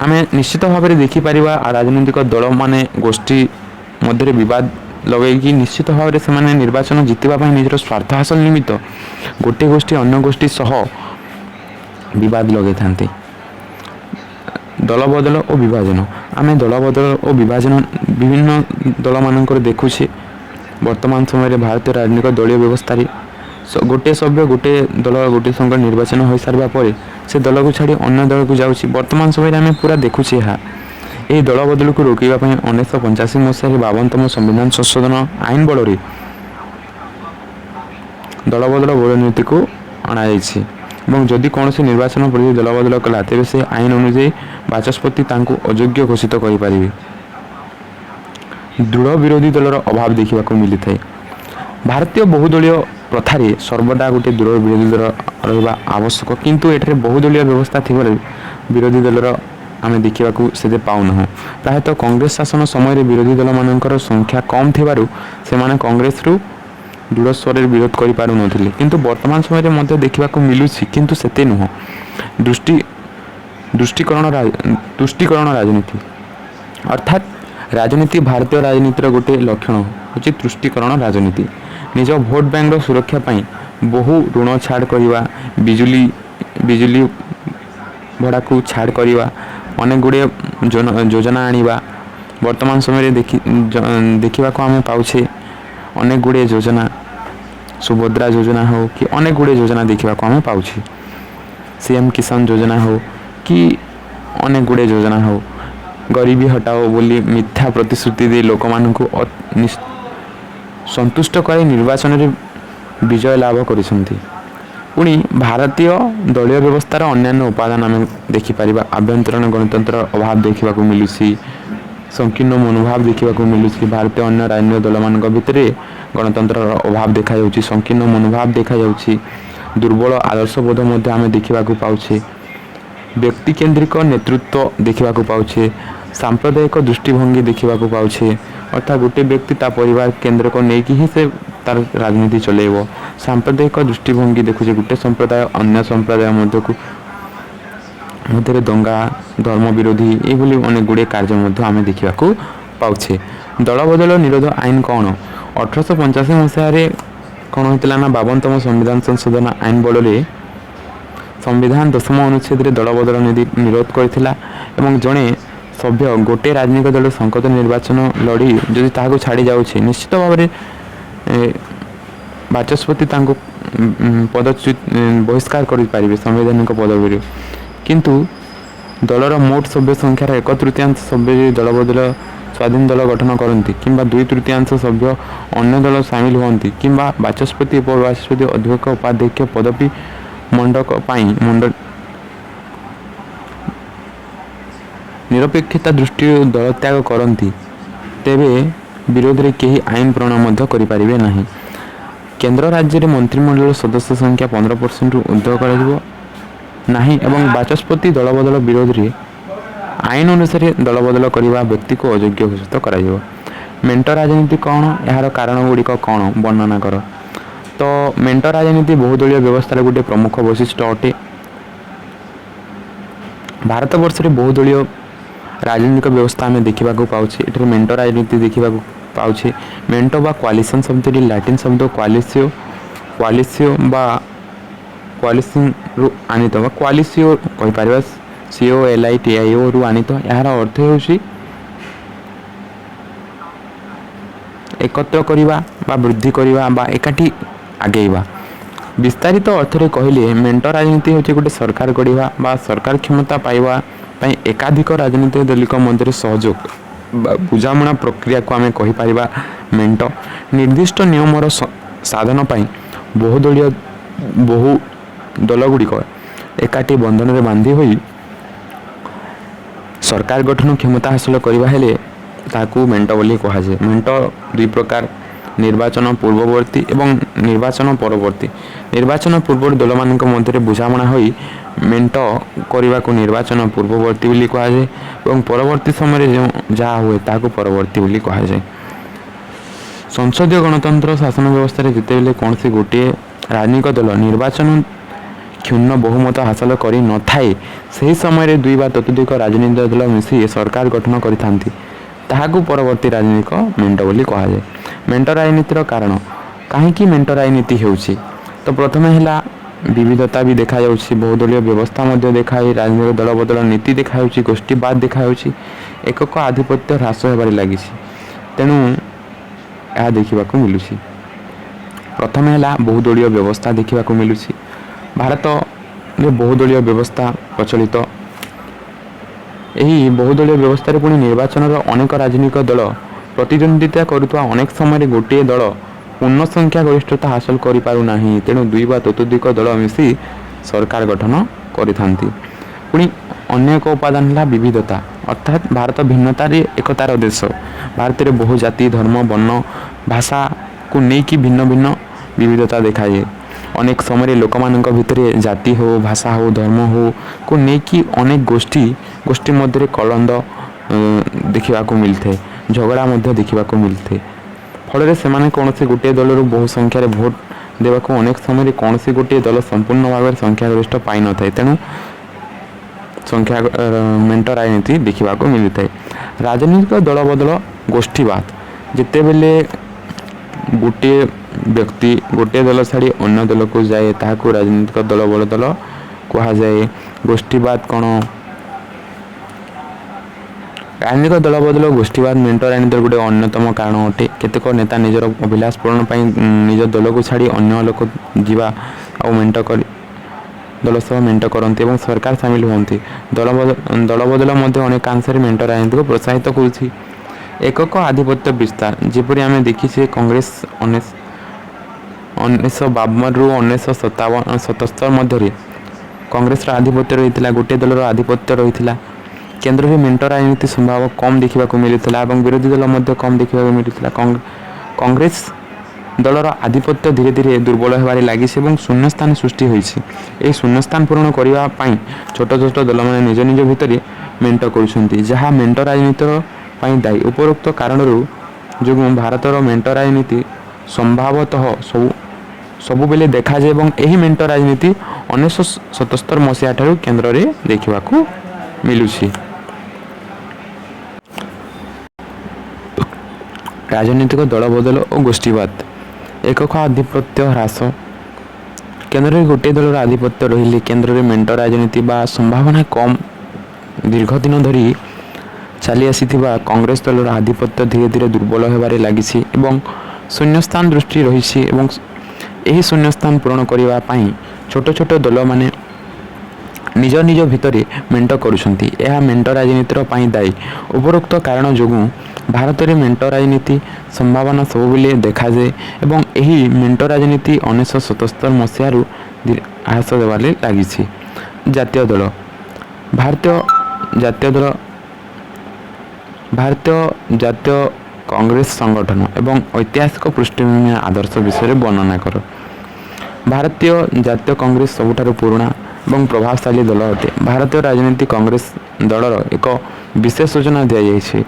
ଆମେ ନିଶ୍ଚିତ ଭାବରେ ଦେଖିପାରିବା। ରାଜନୈତିକ ଦଳମାନେ ଗୋଷ୍ଠୀ ମଧ୍ୟରେ ବିବାଦ ଲଗାଇକି ନିଶ୍ଚିତ ଭାବରେ ସେମାନେ ନିର୍ବାଚନ ଜିତିବା ପାଇଁ ନିଜର ସ୍ୱାର୍ଥ ହାସଲ ନିମିତ୍ତ ଗୋଟିଏ ଗୋଷ୍ଠୀ ଅନ୍ୟ ଗୋଷ୍ଠୀ ସହ ବିବାଦ ଲଗାଇଥାନ୍ତି। ଦଳବଦଳ ଓ ବିଭାଜନ ଆମେ ଦଳବଦଳ ଓ ବିଭାଜନ ବିଭିନ୍ନ ଦଳମାନଙ୍କର ଦେଖୁଛେ। ବର୍ତ୍ତମାନ ସମୟରେ ଭାରତୀୟ ରାଜନୈତିକ ଦଳୀୟ ବ୍ୟବସ୍ଥାରେ ଗୋଟିଏ ସଭ୍ୟ ଗୋଟିଏ ଦଳ ଗୋଟିଏ ସଂଘ ନିର୍ବାଚନ ହୋଇସାରିବା ପରେ ସେ ଦଳକୁ ଛାଡ଼ି ଅନ୍ୟ ଦଳକୁ ଯାଉଛି। ବର୍ତ୍ତମାନ ସମୟରେ ଆମେ ପୁରା ଦେଖୁଛେ ଏହା। ଏହି ଦଳବଦଳକୁ ରୋକିବା ପାଇଁ 1985 ମସିହାରେ 52ତମ ସମ୍ବିଧାନ ସଂଶୋଧନ ଆଇନ ବଳରେ ଦଳବଦଳ ନୀତିକୁ ଅଣାଯାଇଛି ଏବଂ ଯଦି କୌଣସି ନିର୍ବାଚନ ପ୍ରତି ଦଳବଦଳ କଲା ତେବେ ସେ ଆଇନ ଅନୁଯାୟୀ ବାଚସ୍ପତି ତାଙ୍କୁ ଅଯୋଗ୍ୟ ଘୋଷିତ କରିପାରିବେ। ଦୃଢ଼ ବିରୋଧୀ ଦଳର ଅଭାବ ଦେଖିବାକୁ ମିଳିଥାଏ। ଭାରତୀୟ ବହୁଦଳୀୟ ପ୍ରଥାରେ ସର୍ବଦା ଗୋଟିଏ ଦୃଢ଼ ବିରୋଧୀ ଦଳ ରହିବା ଆବଶ୍ୟକ, କିନ୍ତୁ ଏଠାରେ ବହୁଦଳୀୟ ବ୍ୟବସ୍ଥା ଥିବାରୁ ବିରୋଧୀ ଦଳର ଆମେ ଦେଖିବାକୁ ସେତେ ପାଉନାହୁଁ। ପ୍ରାୟତଃ କଂଗ୍ରେସ ଶାସନ ସମୟରେ ବିରୋଧୀ ଦଳମାନଙ୍କର ସଂଖ୍ୟା କମ୍ ଥିବାରୁ ସେମାନେ କଂଗ୍ରେସରୁ ଦୃଢ଼ ସ୍ୱରରେ ବିରୋଧ କରିପାରୁନଥିଲେ, କିନ୍ତୁ ବର୍ତ୍ତମାନ ସମୟରେ ମଧ୍ୟ ଦେଖିବାକୁ ମିଳୁଛି, କିନ୍ତୁ ସେତେ ନୁହଁ। ତୁଷ୍ଟୀକରଣ ରାଜନୀତି ଅର୍ଥାତ୍ ରାଜନୀତି ଭାରତୀୟ ରାଜନୀତିର ଗୋଟିଏ ଲକ୍ଷଣ ହେଉଛି ତୁଷ୍ଟୀକରଣ ରାଜନୀତି। ନିଜ ଭୋଟ ବ୍ୟାଙ୍କର ସୁରକ୍ଷା ପାଇଁ ବହୁ ଋଣ ଛାଡ଼ କରିବା, ବିଜୁଳି ଭଡ଼ାକୁ ଛାଡ଼ କରିବା, ଅନେକ ଗୁଡ଼ିଏ ଯୋଜନା ଆଣିବା। ବର୍ତ୍ତମାନ ସମୟରେ ଦେଖିବାକୁ ଆମେ ପାଉଛେ ଅନେକ ଗୁଡ଼ିଏ ଯୋଜନା, ସୁଭଦ୍ରା ଯୋଜନା ହେଉ କି ଅନେକ ଗୁଡ଼ିଏ ଯୋଜନା ଦେଖିବାକୁ ଆମେ ପାଉଛେ। CM କିଷାନ ଯୋଜନା ହେଉ କି ଅନେକ ଗୁଡ଼ିଏ ଯୋଜନା ହେଉ, ଗରିବୀ ହଟାଓ ବୋଲି ମିଥ୍ୟା ପ୍ରତିଶ୍ରୁତି ଦେଇ ଲୋକମାନଙ୍କୁ ସନ୍ତୁଷ୍ଟ କରି ନିର୍ବାଚନରେ ବିଜୟ ଲାଭ କରିଛନ୍ତି। ପୁଣି ଭାରତୀୟ ଦଳୀୟ ବ୍ୟବସ୍ଥାର ଅନ୍ୟାନ୍ୟ ଉପାଦାନ ଆମେ ଦେଖିପାରିବା। ଆଭ୍ୟନ୍ତରୀଣ ଗଣତନ୍ତ୍ରର ଅଭାବ ଦେଖିବାକୁ ମିଳୁଛି, ସଂକୀର୍ଣ୍ଣ ମନୋଭାବ ଦେଖିବାକୁ ମିଳୁଛି। ଭାରତୀୟ ଅନ୍ୟ ରାଜନୈତିକ ଦଳମାନଙ୍କ ଭିତରେ ଗଣତନ୍ତ୍ରର ଅଭାବ ଦେଖାଯାଉଛି, ସଂକୀର୍ଣ୍ଣ ମନୋଭାବ ଦେଖାଯାଉଛି, ଦୁର୍ବଳ ଆଦର୍ଶବୋଧ ମଧ୍ୟ ଆମେ ଦେଖିବାକୁ ପାଉଛେ, ବ୍ୟକ୍ତିକେନ୍ଦ୍ରିକ ନେତୃତ୍ୱ ଦେଖିବାକୁ ପାଉଛେ, ସାମ୍ପ୍ରଦାୟିକ ଦୃଷ୍ଟିଭଙ୍ଗୀ ଦେଖିବାକୁ ପାଉଛେ। ଅର୍ଥାତ୍ ଗୋଟିଏ ବ୍ୟକ୍ତି ତା ପରିବାର କେନ୍ଦ୍ରକୁ ନେଇକି ହିଁ ସେ ତାର ରାଜନୀତି ଚଲେଇବ। ସାମ୍ପ୍ରଦାୟିକ ଦୃଷ୍ଟିଭଙ୍ଗୀ ଦେଖୁଛେ, ଗୋଟିଏ ସମ୍ପ୍ରଦାୟ ଅନ୍ୟ ସମ୍ପ୍ରଦାୟ ମଧ୍ୟରେ ଦଙ୍ଗା, ଧର୍ମ ବିରୋଧୀ ଏଭଳି ଅନେକ ଗୁଡ଼ିଏ କାର୍ଯ୍ୟ ମଧ୍ୟ ଆମେ ଦେଖିବାକୁ ପାଉଛେ। ଦଳବଦଳ ନିରୋଧ ଆଇନ କ'ଣ? 1885 ମସିହାରେ କ'ଣ ହୋଇଥିଲା ନା 52ତମ ସମ୍ବିଧାନ ସଂଶୋଧନ ଆଇନ ବଳରେ ସଂବିଧାନ 10ମ ଅନୁଚ୍ଛେଦରେ ଦଳବଦଳ ନିରୋଧ କରିଥିଲା ଏବଂ ଜଣେ ସଭ୍ୟ ଗୋଟିଏ ରାଜନୈତିକ ଦଳ ସଂସଦ ନିର୍ବାଚନ ଲଢ଼ି ଯଦି ତାହାକୁ ଛାଡ଼ି ଯାଉଛି, ନିଶ୍ଚିତ ଭାବରେ ବାଚସ୍ପତି ତାଙ୍କୁ ପଦଚ୍ୟୁତ ବହିଷ୍କାର କରିପାରିବେ ସାମ୍ବିଧାନିକ ପଦବୀରୁ। କିନ୍ତୁ ଦଳର ମୋଟ ସଭ୍ୟ ସଂଖ୍ୟାର 1/3 ସଭ୍ୟ ଯଦି ଦଳବଦଳ ସ୍ୱାଧୀନ ଦଳ ଗଠନ କରନ୍ତି କିମ୍ବା 2/3 ସଭ୍ୟ ଅନ୍ୟ ଦଳ ସାମିଲ ହୁଅନ୍ତି କିମ୍ବା ବାଚସ୍ପତି ଉପବାଚସ୍ପତି ଅଧ୍ୟକ୍ଷ ଉପାଧ୍ୟକ୍ଷ ପଦବୀ ମଣ୍ଡକ ପାଇଁ ନିରପେକ୍ଷତା ଦୃଷ୍ଟିରୁ ଦଳ ତ୍ୟାଗ କରନ୍ତି, ତେବେ ବିରୋଧରେ କେହି ଆଇନ ପ୍ରଣୟନ ମଧ୍ୟ କରିପାରିବେ ନାହିଁ। କେନ୍ଦ୍ର ରାଜ୍ୟରେ ମନ୍ତ୍ରିମଣ୍ଡଳ ସଦସ୍ୟ ସଂଖ୍ୟା 15%ରୁ ଉର୍ଦ୍ଧ୍ୱ କରାଯିବ ନାହିଁ ଏବଂ ବାଚସ୍ପତି ଦଳବଦଳ ବିରୋଧରେ ଆଇନ ଅନୁସାରେ ଦଳବଦଳ କରିବା ବ୍ୟକ୍ତିକୁ ଅଯୋଗ୍ୟ ଘୋଷିତ କରାଯିବ। ମେଣ୍ଟ ରାଜନୀତି କ'ଣ? ଏହାର କାରଣ ଗୁଡ଼ିକ କ'ଣ ବର୍ଣ୍ଣନା କର। ତ ମେଣ୍ଟ ରାଜନୀତି ବହୁଦଳୀୟ ବ୍ୟବସ୍ଥାର ଗୋଟିଏ ପ୍ରମୁଖ ବୈଶିଷ୍ଟ୍ୟ ଅଟେ। ଭାରତବର୍ଷରେ ବହୁଦଳୀୟ ରାଜନୈତିକ ବ୍ୟବସ୍ଥା ଆମେ ଦେଖିବାକୁ ପାଉଛେ। ଏଠାରେ ମେଣ୍ଟ ରାଜନୀତି ଦେଖିବାକୁ ପାଉଛେ। ମେଣ୍ଟ ବା କ୍ୱାଲିସନ୍ ଶବ୍ଦଟି ଲାଟିନ୍ ଶବ୍ଦ କ୍ୱାଲିସିଓ ବା କ୍ୱାଲିସିନ୍ରୁ ଆଣିତ ବା କ୍ୱାଲିସିଓ କହିପାରିବା, COLITIOରୁ ଆଣିତ। ଏହାର ଅର୍ଥ ହେଉଛି ଏକତ୍ର କରିବା ବା ବୃଦ୍ଧି କରିବା ବା ଏକାଠି ଆଗେଇବା। ବିସ୍ତାରିତ ଅର୍ଥରେ କହିଲେ ମେଣ୍ଟ ରାଜନୀତି ହେଉଛି ଗୋଟେ ସରକାର ଗଢ଼ିବା ବା ସରକାର କ୍ଷମତା ପାଇବା ପାଇଁ ଏକାଧିକ ରାଜନୈତିକ ଦଳଙ୍କ ମଧ୍ୟରେ ସହଯୋଗ ବା ବୁଝାମଣା ପ୍ରକ୍ରିୟାକୁ ଆମେ କହିପାରିବା ମେଣ୍ଟ। ନିର୍ଦ୍ଦିଷ୍ଟ ନିୟମର ସାଧନ ପାଇଁ ବହୁ ଦଳଗୁଡ଼ିକ ଏକାଠି ବନ୍ଧନରେ ବାନ୍ଧି ହୋଇ ସରକାର ଗଠନ କ୍ଷମତା ହାସଲ କରିବା ହେଲେ ତାହାକୁ ମେଣ୍ଟ ବୋଲି କୁହାଯାଏ। ମେଣ୍ଟ ଦୁଇ ପ୍ରକାର, ନିର୍ବାଚନ ପୂର୍ବବର୍ତ୍ତୀ ଏବଂ ନିର୍ବାଚନ ପରବର୍ତ୍ତୀ। ନିର୍ବାଚନ ପୂର୍ବରୁ ଦଳମାନଙ୍କ ମଧ୍ୟରେ ବୁଝାମଣା ହୋଇ ମେଣ୍ଟ କରିବାକୁ ନିର୍ବାଚନ ପୂର୍ବବର୍ତ୍ତୀ ବୋଲି କୁହାଯାଏ ଏବଂ ପରବର୍ତ୍ତୀ ସମୟରେ ଯାହା ହୁଏ ତାହାକୁ ପରବର୍ତ୍ତୀ ବୋଲି କୁହାଯାଏ। ସଂସଦୀୟ ଗଣତନ୍ତ୍ର ଶାସନ ବ୍ୟବସ୍ଥାରେ ଯେତେବେଳେ କୌଣସି ଗୋଟିଏ ରାଜନୈତିକ ଦଳ ନିର୍ବାଚନ କ୍ଷୁଣ୍ଣ ବହୁମତ ହାସଲ କରି ନଥାଏ, ସେହି ସମୟରେ 2 ବା ତତୋଧିକ ରାଜନୈତିକ ଦଳ ମିଶି ସରକାର ଗଠନ କରିଥାନ୍ତି। ତାହାକୁ ପରବର୍ତ୍ତୀ ରାଜନୈତିକ ମେଣ୍ଟ ବୋଲି କୁହାଯାଏ। ମେଣ୍ଟ ରାଜନୀତିର କାରଣ, କାହିଁକି ମେଣ୍ଟ ରାଜନୀତି ହେଉଛି? ତ ପ୍ରଥମେ ହେଲା ବିବିଧତା ବି ଦେଖାଯାଉଛି, ବହୁଦଳୀୟ ବ୍ୟବସ୍ଥା ମଧ୍ୟ ଦେଖାଇ, ରାଜନୈତିକ ଦଳ ବଦଳ ନୀତି ଦେଖାଯାଉଛି, ଗୋଷ୍ଠୀବାଦ ଦେଖାଯାଉଛି, ଏକକ ଆଧିପତ୍ୟ ହ୍ରାସ ହେବାରେ ଲାଗିଛି। ତେଣୁ ଏହା ଦେଖିବାକୁ ମିଳୁଛି। ପ୍ରଥମେ ହେଲା ବହୁଦଳୀୟ ବ୍ୟବସ୍ଥା ଦେଖିବାକୁ ମିଳୁଛି। ଭାରତରେ ବହୁଦଳୀୟ ବ୍ୟବସ୍ଥା ପ୍ରଚଳିତ। ଏହି ବହୁଦଳୀୟ ବ୍ୟବସ୍ଥାରେ ପୁଣି ନିର୍ବାଚନର ଅନେକ ରାଜନୈତିକ ଦଳ ପ୍ରତିଦ୍ୱନ୍ଦ୍ୱିତା କରୁଥିବା ଅନେକ ସମୟରେ ଗୋଟିଏ ଦଳ ପୂର୍ଣ୍ଣ ସଂଖ୍ୟା ଗରିଷ୍ଠତା ହାସଲ କରିପାରୁନାହିଁ, ତେଣୁ 2 ବା ତତୋଧିକ ଦଳ ମିଶି ସରକାର ଗଠନ କରିଥାନ୍ତି। ପୁଣି ଅନ୍ୟ ଏକ ଉପାଦାନ ହେଲା ବିବିଧତା, ଅର୍ଥାତ୍ ଭାରତ ଭିନ୍ନତାରେ ଏକତାର ଦେଶ। ଭାରତରେ ବହୁ ଜାତି, ଧର୍ମ, ବର୍ଣ୍ଣ, ଭାଷାକୁ ନେଇକି ଭିନ୍ନ ଭିନ୍ନ ବିବିଧତା ଦେଖାଯାଏ। ଅନେକ ସମୟରେ ଲୋକମାନଙ୍କ ଭିତରେ ଜାତି ହେଉ, ଭାଷା ହେଉ, ଧର୍ମ ହେଉକୁ ନେଇକି ଅନେକ ଗୋଷ୍ଠୀ ମଧ୍ୟରେ କଳନ୍ଦ ଦେଖିବାକୁ ମିଳିଥାଏ, ଝଗଡ଼ା ମଧ୍ୟ ଦେଖିବାକୁ ମିଳିଥାଏ। ଫଳରେ ସେମାନେ କୌଣସି ଗୋଟିଏ ଦଳରୁ ବହୁ ସଂଖ୍ୟାରେ ଭୋଟ ଦେବାକୁ ଅନେକ ସମୟରେ କୌଣସି ଗୋଟିଏ ଦଳ ସମ୍ପୂର୍ଣ୍ଣ ଭାବରେ ସଂଖ୍ୟାଗରିଷ୍ଠ ପାଇନଥାଏ, ତେଣୁ ମେଣ୍ଟ ରାଜନୀତି ଦେଖିବାକୁ ମିଳିଥାଏ। ରାଜନୈତିକ ଦଳ ବଦଳ ଗୋଷ୍ଠୀବାଦ, ଯେତେବେଳେ ଗୋଟିଏ ବ୍ୟକ୍ତି ଗୋଟିଏ ଦଳ ଛାଡ଼ି ଅନ୍ୟ ଦଳକୁ ଯାଏ ତାହାକୁ ରାଜନୈତିକ ଦଳ ବଦଳ କୁହାଯାଏ। ଗୋଷ୍ଠୀବାଦ କ'ଣ? ରାଜନୈତିକ ଦଳ ବଦଳ ଗୋଷ୍ଠୀବାଦ ମେଣ୍ଟ ରାଜନୀତିର ଗୋଟିଏ ଅନ୍ୟତମ କାରଣ ଅଟେ। କେତେକ ନେତା ନିଜର ଅଭିଳାଷ ପୂରଣ ପାଇଁ ନିଜ ଦଳକୁ ଛାଡ଼ି ଅନ୍ୟ ଲୋକ ଯିବା ଆଉ ଦଳ ସହ ମେଣ୍ଟ କରନ୍ତି ଏବଂ ସରକାର ସାମିଲ ହୁଅନ୍ତି। ଦଳ ବଦଳ ମଧ୍ୟ ଅନେକାଂଶରେ ମେଣ୍ଟ ରାଜନୀତିକୁ ପ୍ରୋତ୍ସାହିତ କରୁଛି। ଏକକ ଆଧିପତ୍ୟ ବିସ୍ତାର, ଯେପରି ଆମେ ଦେଖିଛେ କଂଗ୍ରେସ 1952ରୁ 1977 ମଧ୍ୟରେ କଂଗ୍ରେସର ଆଧିପତ୍ୟ ରହିଥିଲା, ଗୋଟିଏ ଦଳର ଆଧିପତ୍ୟ ରହିଥିଲା। କେନ୍ଦ୍ରରେ ମେଣ୍ଟ ରାଜନୀତି ସମ୍ଭାବ କମ୍ ଦେଖିବାକୁ ମିଳିଥିଲା ଏବଂ ବିରୋଧୀ ଦଳ ମଧ୍ୟ କମ୍ ଦେଖିବାକୁ ମିଳିଥିଲା। କଂଗ୍ରେସ ଦଳର ଆଧିପତ୍ୟ ଧୀରେ ଧୀରେ ଦୁର୍ବଳ ହେବାରେ ଲାଗିଛି ଏବଂ ଶୂନ୍ୟସ୍ଥାନ ସୃଷ୍ଟି ହୋଇଛି। ଏହି ଶୂନ୍ୟସ୍ଥାନ ପୂରଣ କରିବା ପାଇଁ ଛୋଟ ଛୋଟ ଦଳମାନେ ନିଜ ନିଜ ଭିତରେ ମେଣ୍ଟ କରୁଛନ୍ତି, ଯାହା ମେଣ୍ଟ ରାଜନୀତି ପାଇଁ ଦାୟୀ। ଉପରୋକ୍ତ କାରଣରୁ ଯୋଗୁଁ ଭାରତର ମେଣ୍ଟ ରାଜନୀତି ସମ୍ଭବତଃ ସବୁବେଳେ ଦେଖାଯାଏ ଏବଂ ଏହି ମେଣ୍ଟ ରାଜନୀତି 1977 ମସିହା ଠାରୁ କେନ୍ଦ୍ରରେ ଦେଖିବାକୁ ମିଳୁଛି। ରାଜନୈତିକ ଦଳ ବଦଳ ଓ ଗୋଷ୍ଠୀବାଦ, ଏକକ ଆଧିପତ୍ୟ ହ୍ରାସ। କେନ୍ଦ୍ରରେ ଗୋଟିଏ ଦଳର ଆଧିପତ୍ୟ ରହିଲେ କେନ୍ଦ୍ରରେ ମେଣ୍ଟ ରାଜନୀତି ବା ସମ୍ଭାବନା କମ୍ ଦୀର୍ଘ ଦିନ ଧରି ଚାଲି ଆସିଥିବା କଂଗ୍ରେସ ଦଳର ଆଧିପତ୍ୟ ଧୀରେ ଧୀରେ ଦୁର୍ବଳ ହେବାରେ ଲାଗିଛି ଏବଂ ଶୂନ୍ୟସ୍ଥାନ ଦୃଷ୍ଟି ରହିଛି ଏବଂ ଏହି ଶୂନ୍ୟସ୍ଥାନ ପୂରଣ କରିବା ପାଇଁ ଛୋଟ ଛୋଟ ଦଳମାନେ ନିଜ ନିଜ ଭିତରେ ମେଣ୍ଟ କରୁଛନ୍ତି। ଏହା ମେଣ୍ଟ ରାଜନୀତିର ପାଇଁ ଦାୟୀ। ଉପରୋକ୍ତ କାରଣ ଯୋଗୁଁ ଭାରତରେ ମେଣ୍ଟ ରାଜନୀତି ସମ୍ଭାବନା ସବୁବେଳେ ଦେଖାଯାଏ ଏବଂ ଏହି ମେଣ୍ଟ ରାଜନୀତି 1977 ମସିହାରୁ ହ୍ରାସ ଦେବାରେ ଲାଗିଛି। ଜାତୀୟ ଦଳ ଭାରତୀୟ ଜାତୀୟ କଂଗ୍ରେସ ସଂଗଠନ ଏବଂ ଐତିହାସିକ ପୃଷ୍ଠଭୂମି ଆଦର୍ଶ ବିଷୟରେ ବର୍ଣ୍ଣନା କର। ଭାରତୀୟ ଜାତୀୟ କଂଗ୍ରେସ ସବୁଠାରୁ ପୁରୁଣା ଏବଂ ପ୍ରଭାବଶାଳୀ ଦଳ ଅଟେ। ଭାରତୀୟ ରାଜନୀତି କଂଗ୍ରେସ ଦଳର ଏକ ବିଶେଷ ସୂଚନା ଦିଆଯାଇଛି।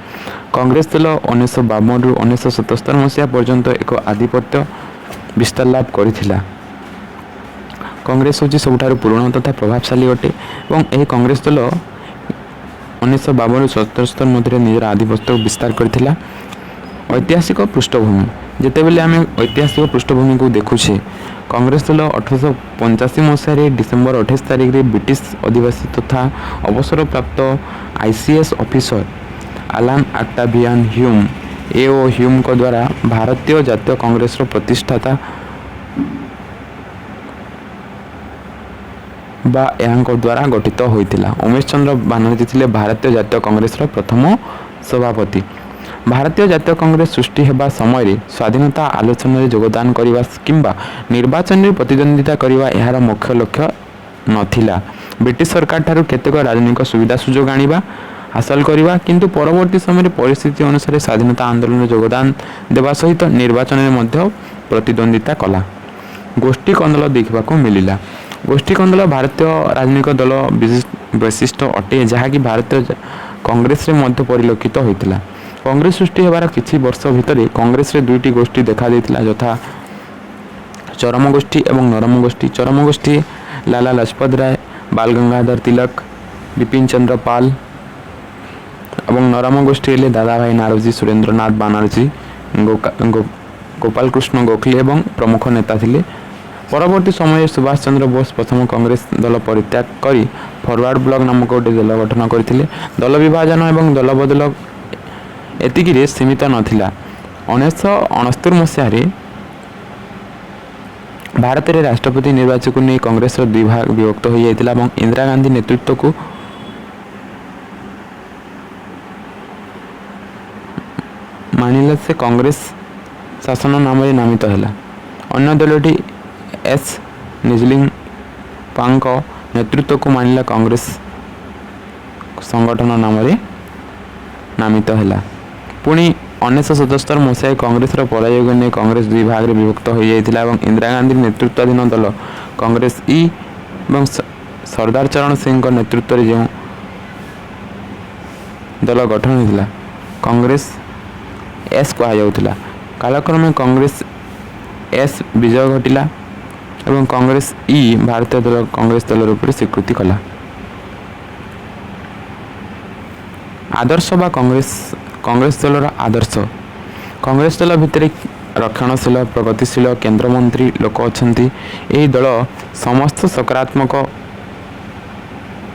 କଂଗ୍ରେସ ଦଳ 1952ରୁ 1977 ମସିହା ପର୍ଯ୍ୟନ୍ତ ଏକ ଆଧିପତ୍ୟ ବିସ୍ତାର ଲାଭ କରିଥିଲା। କଂଗ୍ରେସ ହେଉଛି ସବୁଠାରୁ ପୁରୁଣା ତଥା ପ୍ରଭାବଶାଳୀ ଅଟେ ଏବଂ ଏହି କଂଗ୍ରେସ ଦଳ 1952ରୁ 77 ମଧ୍ୟରେ ନିଜର ଆଧିପତ୍ୟ ବିସ୍ତାର କରିଥିଲା। ଐତିହାସିକ ପୃଷ୍ଠଭୂମି ଯେତେବେଳେ ଆମେ ଐତିହାସିକ ପୃଷ୍ଠଭୂମିକୁ ଦେଖୁଛେ, କଂଗ୍ରେସ ଦଳ 1885 ମସିହାରେ ଡିସେମ୍ବର 28 ତାରିଖରେ ବ୍ରିଟିଶ ଅଧିବାସୀ ତଥା ଅବସରପ୍ରାପ୍ତ ICS ଅଫିସର ଆଲାନ ଅକ୍ଟାଭିଆନ ହ୍ୟୁମ ଓ ହ୍ୟୁମଙ୍କ ଦ୍ୱାରା ଭାରତୀୟ ଜାତୀୟ କଂଗ୍ରେସର ପ୍ରତିଷ୍ଠାତା ବା ଏହାଙ୍କ ଦ୍ୱାରା ଗଠିତ ହୋଇଥିଲା। ଉମେଶ ଚନ୍ଦ୍ର ବାନାର୍ଜୀ ଥିଲେ ଭାରତୀୟ ଜାତୀୟ କଂଗ୍ରେସର ପ୍ରଥମ ସଭାପତି। ଭାରତୀୟ ଜାତୀୟ କଂଗ୍ରେସ ସୃଷ୍ଟି ହେବା ସମୟରେ ସ୍ୱାଧୀନତା ଆଲୋଚନାରେ ଯୋଗଦାନ କରିବା କିମ୍ବା ନିର୍ବାଚନରେ ପ୍ରତିଦ୍ୱନ୍ଦ୍ୱିତା କରିବା ଏହାର ମୁଖ୍ୟ ଲକ୍ଷ୍ୟ ନଥିଲା। ବ୍ରିଟିଶ ସରକାରଠାରୁ କେତେକ ରାଜନୈତିକ ସୁବିଧା ସୁଯୋଗ ଆଣିବା ହାସଲ କରିବା, କିନ୍ତୁ ପରବର୍ତ୍ତୀ ସମୟରେ ପରିସ୍ଥିତି ଅନୁସାରେ ସ୍ୱାଧୀନତା ଆନ୍ଦୋଳନରେ ଯୋଗଦାନ ଦେବା ସହିତ ନିର୍ବାଚନରେ ମଧ୍ୟ ପ୍ରତିଦ୍ୱନ୍ଦ୍ୱିତା କଲା। ଗୋଷ୍ଠୀ କନ୍ଦଳ ଦେଖିବାକୁ ମିଳିଲା। ଗୋଷ୍ଠୀ କନ୍ଦଳ ଭାରତୀୟ ରାଜନୈତିକ ଦଳ ବୈଶିଷ୍ଟ୍ୟ ଅଟେ, ଯାହାକି ଭାରତୀୟ କଂଗ୍ରେସରେ ମଧ୍ୟ ପରିଲକ୍ଷିତ ହୋଇଥିଲା। କଂଗ୍ରେସ ସୃଷ୍ଟି ହେବାର କିଛି ବର୍ଷ ଭିତରେ କଂଗ୍ରେସରେ ଦୁଇଟି ଗୋଷ୍ଠୀ ଦେଖାଦେଇଥିଲା, ଯଥା ଚରମ ଗୋଷ୍ଠୀ ଏବଂ ନରମ ଗୋଷ୍ଠୀ। ଚରମ ଗୋଷ୍ଠୀ ଲାଲା ଲଜପତ ରାୟ, ବାଲ ଗଙ୍ଗାଧର ତିଲକ, ବିପିନ ଚନ୍ଦ୍ର ପାଲ ଏବଂ ନରମ ଗୋଷ୍ଠୀ ହେଲେ ଦାଦାଭାଇ ନାରୋଜୀ, ସୁରେନ୍ଦ୍ରନାଥ ବାନାର୍ଜୀ, ଗୋପାଳ କୃଷ୍ଣ ଗୋଖଲେ ଏବଂ ପ୍ରମୁଖ ନେତା ଥିଲେ। ପରବର୍ତ୍ତୀ ସମୟରେ ସୁଭାଷ ଚନ୍ଦ୍ର ବୋଷ ପ୍ରଥମ କଂଗ୍ରେସ ଦଳ ପରିତ୍ୟାଗ କରି ଫରୱାର୍ଡ ବ୍ଲକ ନାମକ ଗୋଟିଏ ଦଳ ଗଠନ କରିଥିଲେ। ଦଳ ବିଭାଜନ ଏବଂ ଦଳ ବଦଳ ଏତିକିରେ ସୀମିତ ନଥିଲା। 1969 ମସିହାରେ ଭାରତରେ ରାଷ୍ଟ୍ରପତି ନିର୍ବାଚନକୁ ନେଇ କଂଗ୍ରେସର ଦୁଇ ଭାଗ ବିଭକ୍ତ ହୋଇଯାଇଥିଲା ଏବଂ ଇନ୍ଦିରା ଗାନ୍ଧୀ ନେତୃତ୍ୱକୁ ମାନିଲା ସେ କଂଗ୍ରେସ ଶାସନ ନାମରେ ନାମିତ ହେଲା। ଅନ୍ୟ ଦଳଟି ଏସ୍ ନିଜଲିଙ୍ଗପାଙ୍କ ନେତୃତ୍ୱକୁ ମାନିଲା କଂଗ୍ରେସ ସଂଗଠନ ନାମରେ ନାମିତ ହେଲା। ପୁଣି 1977 ମସିହାରେ କଂଗ୍ରେସର ପରାଜୟକୁ ନେଇ କଂଗ୍ରେସ ଦୁଇ ଭାଗରେ ବିଭକ୍ତ ହୋଇଯାଇଥିଲା ଏବଂ ଇନ୍ଦିରା ଗାନ୍ଧୀ ନେତୃତ୍ୱାଧୀନ ଦଳ କଂଗ୍ରେସ ଏବଂ ସର୍ଦ୍ଦାର ଚରଣ ସିଂଙ୍କ ନେତୃତ୍ୱରେ ଯେଉଁ ଦଳ ଗଠନ ହୋଇଥିଲା କଂଗ୍ରେସ ଏସ୍ କୁହାଯାଉଥିଲା। କାଳକ୍ରମେ କଂଗ୍ରେସ ଏସ୍ ବିଜୟ ଘଟିଲା ଏବଂ କଂଗ୍ରେସ ଭାରତୀୟ ଦଳ କଂଗ୍ରେସ ଦଳ ରୂପରେ ସ୍ୱୀକୃତି କଲା। ଆଦର୍ଶ ବା କଂଗ୍ରେସ ଦଳର ଆଦର୍ଶ। କଂଗ୍ରେସ ଦଳ ଭିତରେ ରକ୍ଷଣଶୀଳ ପ୍ରଗତିଶୀଳ କେନ୍ଦ୍ରମନ୍ତ୍ରୀ ଲୋକ ଅଛନ୍ତି। ଏହି ଦଳ ସମସ୍ତ ସକାରାତ୍ମକ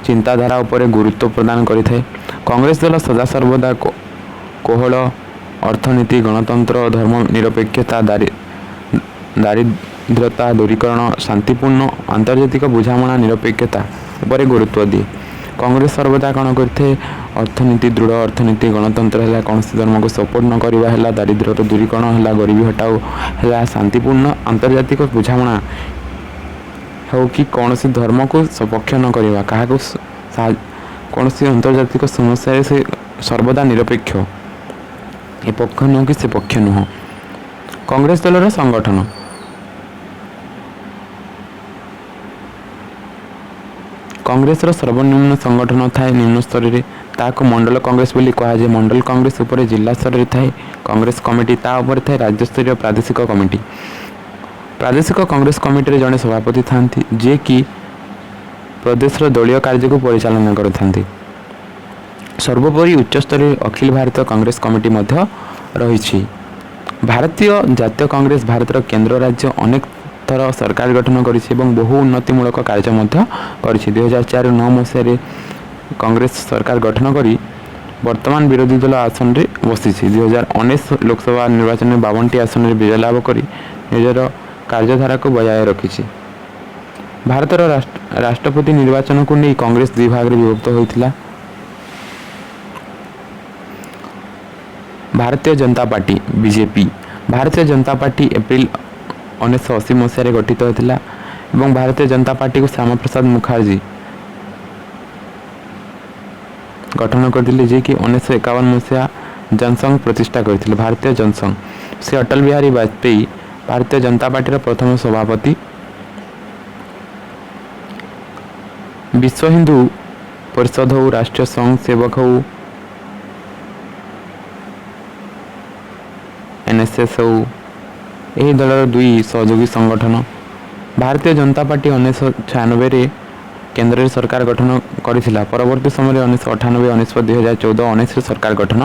ଚିନ୍ତାଧାରା ଉପରେ ଗୁରୁତ୍ୱ ପ୍ରଦାନ କରିଥାଏ। କଂଗ୍ରେସ ଦଳ ସଦାସର୍ବଦା କୋହଳ ଅର୍ଥନୀତି, ଗଣତନ୍ତ୍ର, ଧର୍ମ ନିରପେକ୍ଷତା, ଦାରିଦ୍ର୍ୟତା ଦୂରୀକରଣ, ଶାନ୍ତିପୂର୍ଣ୍ଣ ଆନ୍ତର୍ଜାତିକ ବୁଝାମଣା, ନିରପେକ୍ଷତା ଉପରେ ଗୁରୁତ୍ୱ ଦିଏ। କଂଗ୍ରେସ ସର୍ବଦା କ'ଣ କରିଥାଏ? ଅର୍ଥନୀତି, ଦୃଢ଼ ଅର୍ଥନୀତି, ଗଣତନ୍ତ୍ର ହେଲା, କୌଣସି ଧର୍ମକୁ ସପୋର୍ଟ ନ କରିବା ହେଲା, ଦାରିଦ୍ର୍ୟର ଦୂରୀକରଣ ହେଲା, ଗରିବୀ ହଟାଉ ହେଲା, ଶାନ୍ତିପୂର୍ଣ୍ଣ ଆନ୍ତର୍ଜାତିକ ବୁଝାମଣା ହେଉ କି କୌଣସି ଧର୍ମକୁ ସପକ୍ଷ ନ କରିବା, କାହାକୁ କୌଣସି ଆନ୍ତର୍ଜାତିକ ସମସ୍ୟାରେ ସେ ସର୍ବଦା ନିରପେକ୍ଷ, ଏ ପକ୍ଷ ନୁହଁ କି ସେ ପକ୍ଷ ନୁହଁ। କଂଗ୍ରେସ ଦଳର ସଂଗଠନ। କଂଗ୍ରେସର ସର୍ବନିମ୍ନ ସଂଗଠନ ଥାଏ ନିମ୍ନ ସ୍ତରରେ, ତାହାକୁ ମଣ୍ଡଳ କଂଗ୍ରେସ ବୋଲି କୁହାଯାଏ। ମଣ୍ଡଳ କଂଗ୍ରେସ ଉପରେ ଜିଲ୍ଲା ସ୍ତରରେ ଥାଏ କଂଗ୍ରେସ କମିଟି, ତା ଉପରେ ଥାଏ ରାଜ୍ୟସ୍ତରୀୟ ପ୍ରାଦେଶିକ କମିଟି। ପ୍ରାଦେଶିକ କଂଗ୍ରେସ କମିଟିରେ ଜଣେ ସଭାପତି ଥାନ୍ତି, ଯିଏକି ପ୍ରଦେଶର ଦଳୀୟ କାର୍ଯ୍ୟକୁ ପରିଚାଳନା କରିଥାନ୍ତି। ସର୍ବୋପରି ଉଚ୍ଚସ୍ତରରେ ଅଖିଳ ଭାରତୀୟ କଂଗ୍ରେସ କମିଟି ମଧ୍ୟ ରହିଛି। ଭାରତୀୟ ଜାତୀୟ କଂଗ୍ରେସ ଭାରତର କେନ୍ଦ୍ର ରାଜ୍ୟ ଅନେକ ଥର ସରକାର ଗଠନ କରିଛି ଏବଂ ବହୁ ଉନ୍ନତିମୂଳକ କାର୍ଯ୍ୟ ମଧ୍ୟ କରିଛି। 2004-9 ମସିହାରେ କଂଗ୍ରେସ ସରକାର ଗଠନ କରି ବର୍ତ୍ତମାନ ବିରୋଧୀ ଦଳ ଆସନରେ ବସିଛି। 2019 ଲୋକସଭା ନିର୍ବାଚନରେ 52ଟି ଆସନରେ ବିଜୟ ଲାଭ କରି ନିଜର କାର୍ଯ୍ୟଧାରାକୁ ବଜାୟ ରଖିଛି। ଭାରତର ରାଷ୍ଟ୍ରପତି ନିର୍ବାଚନକୁ ନେଇ କଂଗ୍ରେସ ଦୁଇ ଭାଗରେ ବିଭକ୍ତ ହୋଇଥିଲା। ଭାରତୀୟ ଜନତା ପାର୍ଟି ବିଜେପି। ଭାରତୀୟ ଜନତା ପାର୍ଟି ଏପ୍ରିଲ 1980 ମସିହାରେ ଗଠିତ ହୋଇଥିଲା ଏବଂ ଭାରତୀୟ ଜନତା ପାର୍ଟିକୁ ଶ୍ୟାମାପ୍ରସାଦ ମୁଖାର୍ଜୀ ଗଠନ କରିଥିଲେ, ଯିଏକି 1951 ମସିହା ଜନସଂଘ ପ୍ରତିଷ୍ଠା କରିଥିଲେ। ଭାରତୀୟ ଜନସଂଘ ସେ ଅଟଳ ବିହାରୀ ବାଜପେୟୀ ଭାରତୀୟ ଜନତା ପାର୍ଟିର ପ୍ରଥମ ସଭାପତି। ବିଶ୍ୱ ହିନ୍ଦୁ ପରିଷଦ ହେଉ, ରାଷ୍ଟ୍ରୀୟ ସ୍ୱୟଂ ସେବକ ହେଉ, NSS ହେଉ, ଏହି ଦଳର ଦୁଇ ସହଯୋଗୀ ସଂଗଠନ। ଭାରତୀୟ ଜନତା ପାର୍ଟି 1996ରେ କେନ୍ଦ୍ରରେ ସରକାର ଗଠନ କରିଥିଲା। ପରବର୍ତ୍ତୀ ସମୟରେ 1998, 2014, 2019ରେ ସରକାର ଗଠନ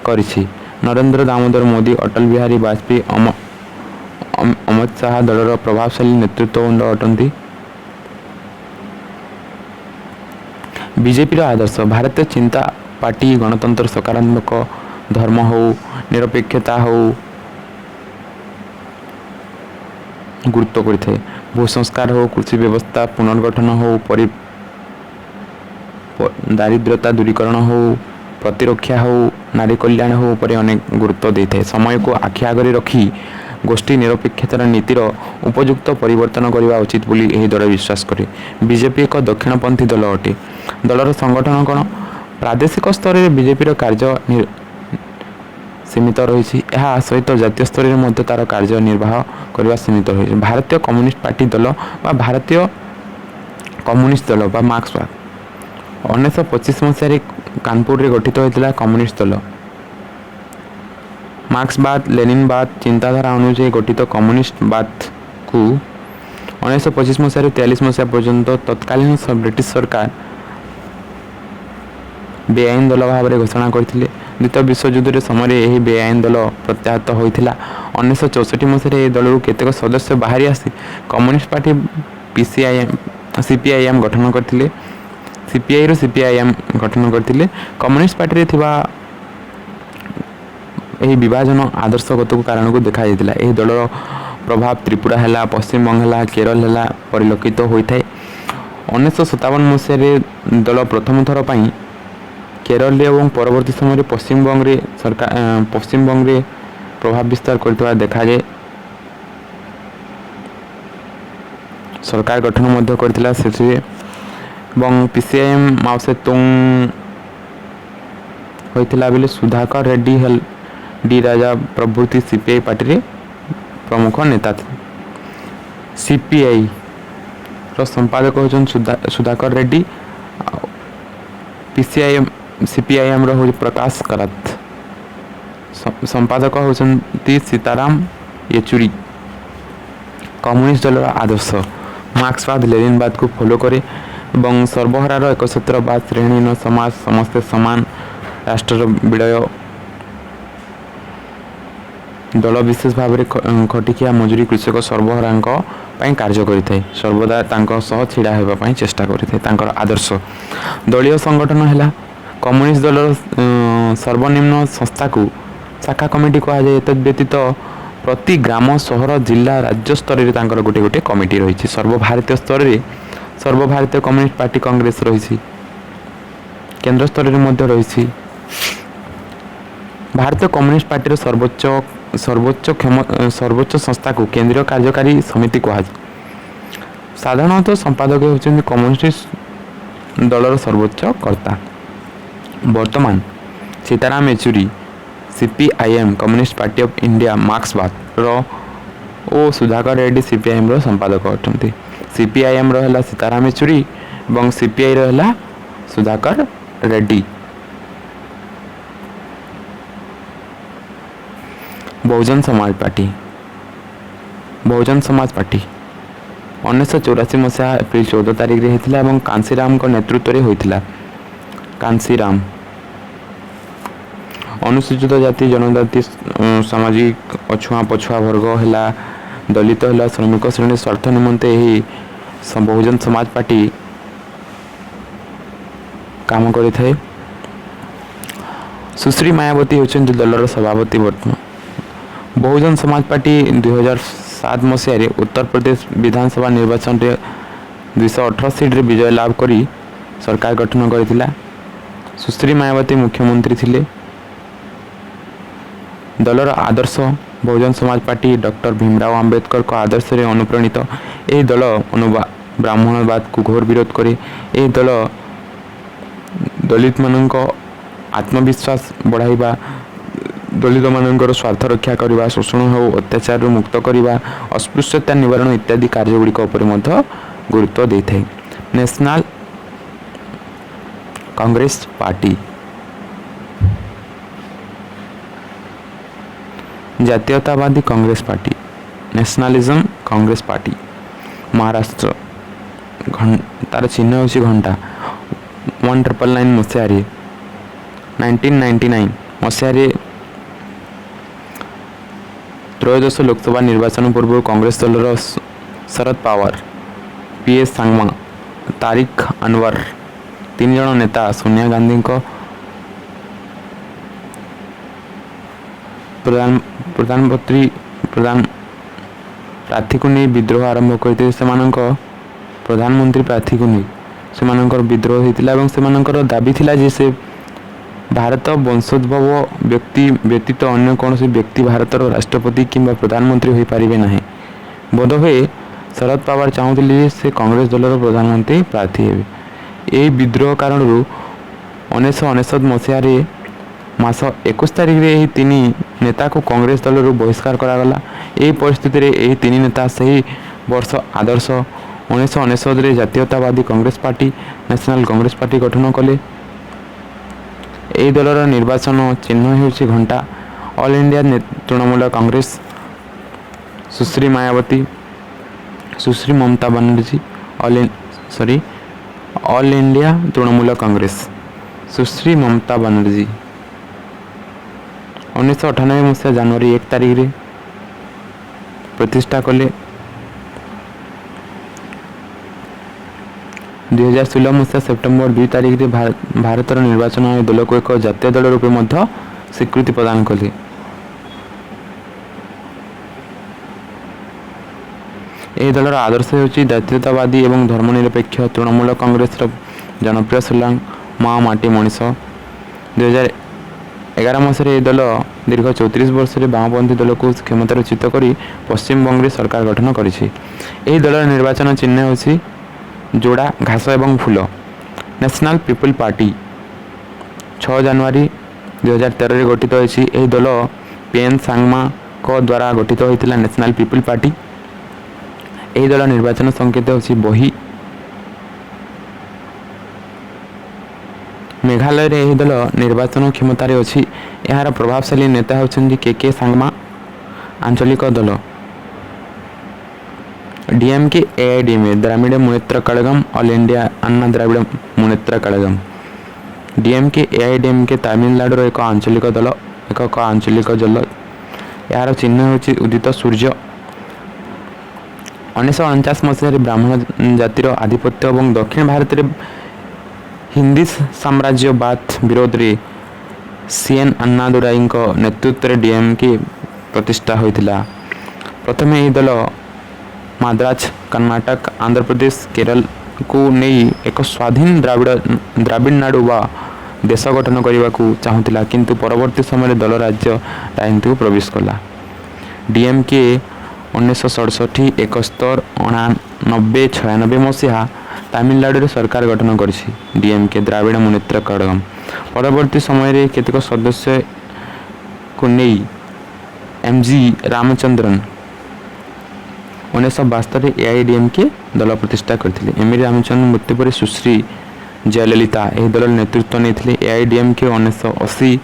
କରିଛି। ନରେନ୍ଦ୍ର ଦାମୋଦର ମୋଦି, ଅଟଳ ବିହାରୀ ବାଜପେୟୀ, ଅମିତ ଶାହା ଦଳର ପ୍ରଭାବଶାଳୀ ନେତୃତ୍ୱବୃନ୍ଦ ଅଟନ୍ତି। ବିଜେପିର ଆଦର୍ଶ। ଭାରତୀୟ ଚିନ୍ତା ପାର୍ଟି ଗଣତନ୍ତ୍ର, ସକାରାତ୍ମକ ଧର୍ମ ହେଉ, ନିରପେକ୍ଷତା ହେଉ ଗୁରୁତ୍ୱ କରିଥାଏ। ଭୂ ସଂସ୍କାର ହେଉ, କୃଷି ବ୍ୟବସ୍ଥା ପୁନର୍ଗଠନ ହେଉ, ଦାରିଦ୍ର୍ୟତା ଦୂରୀକରଣ ହେଉ, ପ୍ରତିରକ୍ଷା ହେଉ, ନାରୀ କଲ୍ୟାଣ ହେଉ ଉପରେ ଅନେକ ଗୁରୁତ୍ୱ ଦେଇଥାଏ। ସମୟକୁ ଆଖି ଆଗରେ ରଖି ଗୋଷ୍ଠୀ ନିରପେକ୍ଷତାର ନୀତିର ଉପଯୁକ୍ତ ପରିବର୍ତ୍ତନ କରିବା ଉଚିତ ବୋଲି ଏହି ଦଳ ବିଶ୍ୱାସ କରେ। ବିଜେପି ଏକ ଦକ୍ଷିଣପନ୍ଥୀ ଦଳ ଅଟେ। ଦଳର ସଂଗଠନ କ'ଣ? ପ୍ରାଦେଶିକ ସ୍ତରରେ ବିଜେପିର କାର୍ଯ୍ୟ ସୀମିତ ରହିଛି। ଏହା ସହିତ ଜାତୀୟ ସ୍ତରରେ ମଧ୍ୟ ତା'ର କାର୍ଯ୍ୟ ନିର୍ବାହ କରିବା ସୀମିତ ରହିଛି। ଭାରତୀୟ କମ୍ୟୁନିଷ୍ଟ ପାର୍ଟି ଦଳ ବା ଭାରତୀୟ କମ୍ୟୁନିଷ୍ଟ ଦଳ ବା ମାର୍କ୍ସବାଦ 1925 ମସିହାରେ କାନପୁରରେ ଗଠିତ ହୋଇଥିଲା। କମ୍ୟୁନିଷ୍ଟ ଦଳ ମାର୍କ୍ସବାଦ ଲେନିନବାଦ ଚିନ୍ତାଧାରା ଅନୁଯାୟୀ ଗଠିତ କମ୍ୟୁନିଷ୍ଟବାଦକୁ 1925 ମସିହାରୁ 43 ମସିହା ପର୍ଯ୍ୟନ୍ତ ତତ୍କାଳୀନ ବ୍ରିଟିଶ ସରକାର ବେଆଇନ ଦଳ ଭାବରେ ଘୋଷଣା କରିଥିଲେ। ଦ୍ୱିତୀୟ ବିଶ୍ୱଯୁଦ୍ଧରେ ସମୟରେ ଏହି ବେଆଇନ ଦଳ ପ୍ରତ୍ୟାହତ ହୋଇଥିଲା। 1964 ମସିହାରେ ଏହି ଦଳରୁ କେତେକ ସଦସ୍ୟ ବାହାରି ଆସି କମ୍ୟୁନିଷ୍ଟ ପାର୍ଟି CPIM ଗଠନ କରିଥିଲେ। CPIରୁ CPIM ଗଠନ କରିଥିଲେ। କମ୍ୟୁନିଷ୍ଟ ପାର୍ଟିରେ ଥିବା ଏହି ବିଭାଜନ ଆଦର୍ଶଗତ କାରଣକୁ ଦେଖାଯାଇଥିଲା। ଏହି ଦଳର ପ୍ରଭାବ ତ୍ରିପୁରା ହେଲା, ପଶ୍ଚିମବଙ୍ଗ ହେଲା, କେରଳ ହେଲା ପରିଲକ୍ଷିତ ହୋଇଥାଏ। 1957 ମସିହାରେ ଦଳ ପ୍ରଥମ ଥର ପାଇଁ କେରଳରେ ଏବଂ ପରବର୍ତ୍ତୀ ସମୟରେ ପଶ୍ଚିମବଙ୍ଗରେ ପ୍ରଭାବ ବିସ୍ତାର କରିଥିବା ଦେଖାଯାଏ। ସରକାର ଗଠନ ମଧ୍ୟ କରିଥିଲା ସେଥିରେ ଏବଂ PCIM ମାଓ ସେ ତୁଙ୍ଗ ହୋଇଥିଲା ବେଳେ ସୁଧାକର ରେଡ୍ଡି ଡି ରାଜା ପ୍ରଭୃତି CPI ପାର୍ଟିରେ ପ୍ରମୁଖ ନେତା ଥିଲେ। CPIର ସମ୍ପାଦକ ହେଉଛନ୍ତି ସୁଧାକର ରେଡ୍ଡି। CPIMର ହେଉଛି ପ୍ରକାଶ କରାତ। ସମ୍ପାଦକ ହେଉଛନ୍ତି ସୀତାରାମ ୟେଚୁରୀ। କମ୍ୟୁନିଷ୍ଟ ଦଳର ଆଦର୍ଶ ମାର୍କ୍ସବାଦ ଲେନିନବାଦକୁ ଫଲୋ କରେ ଏବଂ ସର୍ବହରାର ଏକଛତ୍ରବାଦ, ଶ୍ରେଣୀହୀନ ସମାଜ, ସମସ୍ତେ ସମାନ, ରାଷ୍ଟ୍ରର ବିଳୟ। ଦଳ ବିଶେଷ ଭାବରେ ଖଟିଖିଆ ମଜୁରୀ କୃଷକ ସର୍ବହରାଙ୍କ ପାଇଁ କାର୍ଯ୍ୟ କରିଥାଏ। ସର୍ବଦା ତାଙ୍କ ସହ ଛିଡ଼ା ହେବା ପାଇଁ ଚେଷ୍ଟା କରିଥାଏ। ତାଙ୍କର ଆଦର୍ଶ ଦଳୀୟ ସଂଗଠନ ହେଲା କମ୍ୟୁନିଷ୍ଟ ଦଳର ସର୍ବନିମ୍ନ ସଂସ୍ଥାକୁ ଶାଖା କମିଟି କୁହାଯାଏ। ଏତଦ୍‌ବ୍ୟତୀତ ପ୍ରତି ଗ୍ରାମ, ସହର, ଜିଲ୍ଲା, ରାଜ୍ୟ ସ୍ତରରେ ତାଙ୍କର ଗୋଟେ ଗୋଟେ କମିଟି ରହିଛି। ସର୍ବଭାରତୀୟ ସ୍ତରରେ ସର୍ବଭାରତୀୟ କମ୍ୟୁନିଷ୍ଟ ପାର୍ଟି କଂଗ୍ରେସ ରହିଛି। କେନ୍ଦ୍ର ସ୍ତରରେ ମଧ୍ୟ ରହିଛି। ଭାରତୀୟ କମ୍ୟୁନିଷ୍ଟ ପାର୍ଟିର ସର୍ବୋଚ୍ଚ ସଂସ୍ଥାକୁ କେନ୍ଦ୍ରୀୟ କାର୍ଯ୍ୟକାରୀ ସମିତି କୁହାଯାଏ। ସାଧାରଣତଃ ସମ୍ପାଦକ ହେଉଛନ୍ତି କମ୍ୟୁନିଷ୍ଟ ଦଳର ସର୍ବୋଚ୍ଚ କର୍ତ୍ତା। ବର୍ତ୍ତମାନ Sitaram Yechury CPIM Communist Party of India ମାର୍କ୍ସବାଦର ଓ ସୁଧାକର ରେଡ୍ଡି CPIMର ସମ୍ପାଦକ ଅଟନ୍ତି। CPIMର ହେଲା ସୀତାରାମ ୟେଚୁରୀ ଏବଂ CPIର ହେଲା ସୁଧାକର ରେଡ୍ଡି। बहुजन समाज पार्टी 1984 मसीहा एप्रिल 14 तारिख रे होता और कांसीराम नेतृत्व में होता। कांसीराम अनुसूचित जाति, जनजाति, सामाजिक अछुआ पछुआ वर्ग है, दलित है, श्रमिक श्रेणी स्वार्थ निमंते बहुजन समाज पार्टी काम करें। सुश्री मायावती होती दलर सभापति बर्तमान। बहुजन समाज पार्टी 2007 मसीह उत्तर प्रदेश विधानसभा निर्वाचन में 218 सीट्रे विजय लाभ करी सरकार गठन करथिला। सुश्री मायावती मुख्यमंत्री थिले। दलर आदर्श बहुजन समाज पार्टी डॉक्टर भीमराव आंबेडकर को आदर्श रे अनुप्राणित। यह दल ब्राह्मणवाद को घोर विरोध करे। यह दल दलित मानक आत्मविश्वास बढ़ाइबा, दलित मानकर स्वार्थ रक्षा करने, शोषण हो अत्याचार मुक्त करने, अस्पृश्यता निवारण इत्यादि कार्यगुड़िक गुरुत्व देता है। नेशनल कांग्रेस पार्टी जातीयतावादी Congress Party, nationalism Congress Party Maharashtra तार चिन्ह होची घंटा 1999 मसीह 1999 मसीह त्रयोदश लोकसभा निर्वाचन पूर्व कांग्रेस दलर शरद पवार, पीएस सांगमा, तारिक अनवर 3 जन नेता सोनिया गांधी को प्रधानमंत्री प्रार्थी को नहीं विद्रोह आरंभ करते। प्रधानमंत्री प्रार्थी को नहीं से विद्रोह होता से दाबी थिला जे से भारत वंशोद्भव व्यक्ति व्यतीत अन्य कौन व्यक्ति भारतर राष्ट्रपति किंबा प्रधानमंत्री हो पारे ना। बोधहुए शरद पवार चाहूले से कांग्रेस दलर प्रधानमंत्री प्रार्थी हे। यही विद्रोह कारण 1999 मसीह मास 21 तारिख रे 3 नेता को कांग्रेस दलर बहिष्कार करागला। यही परिस्थिति रे 3 नेता सही वर्ष आदर्श 1999 रे जातीयतावादी Congress Party National Congress Party गठन कले। यही दलर निर्वाचन चिन्ह होछि घंटा। All India Trinamool Congress Sushri Mayawati, Sushri Mamata Banerjee, All India Trinamool Congress Sushri Mamata Banerjee 1998 मसीहा जनवरी 1 तारिख रे प्रतिष्ठा कले। 2016 मसीहा सेप्टेम्बर 2 तारिख रे भारतर निर्वाचन आयोग दल को एक जातीय दल रूपे मध्य स्वीकृति प्रदान कले। यह दलर आदर्श होची जातीयतावादी एवं धर्मनिरपेक्ष। तृणमूल कांग्रेस जनप्रिय स्लोगान माँ माटी मनीष। 2011 मसीह यह दल दीर्घ 34 वर्ष वामपंथी दल को क्षमताच्युत कर पश्चिम बंग सरकार गठन करिछि। यह दलर निर्वाचन चिन्ह होछि जोड़ा घास एवं फूल। नेशनल पीपल पार्टी 6 जनवरी 2013 रे गठित होइछि। यह दल पीएन सांगमा को द्वारा गठित होइतिला नेशनल पीपल पार्टी। यह दल निर्वाचन संकेत होछि बही। मेघालय रे यह दल निर्वाचन क्षमतार अच्छी। यार प्रभावशाली नेता होछन्ति के सांगमा। आंचलिक दल DMK AIADMK Dravida Munnetra Kazhagam, All India Anna Dravida Munnetra Kazhagam. DMK AIADMK Tamil Nadu एक आंचलिक दल यार चिन्ह होछि उदित सूर्य। 1949 मसीह ब्राह्मण जातिर आधिपत्य और दक्षिण भारत में हिंदी साम्राज्यवाद विरोध में सीएन अन्नादुराई नेतृत्व में डीएमके प्रतिष्ठा होता। प्रथम यह दल मद्रास, कर्नाटक, आंध्र प्रदेश, केरल को नहीं एक स्वाधीन द्राविड़ नाडु वा देश गठन करने को चाहूला, किंतु परवर्ती समय दल राज्य राजनीति को प्रवेश कला। डीएमके 1967, 71, 89, 96 मसीहा तमिलनाडु रे सरकार गठन करिछि डीएमके द्राविड़ मुनेत्र कड़गम। परवर्ती समय रे केतक सदस्य को नहीं एमजी रामचंद्रन 1972 एआईडीएमके दल प्रतिष्ठा करथिले। एमजी रामचंद्रन मृत्यु पर सुश्री जयललिता यह दल नेतृत्व नहीं। एआईडीएमके 1980,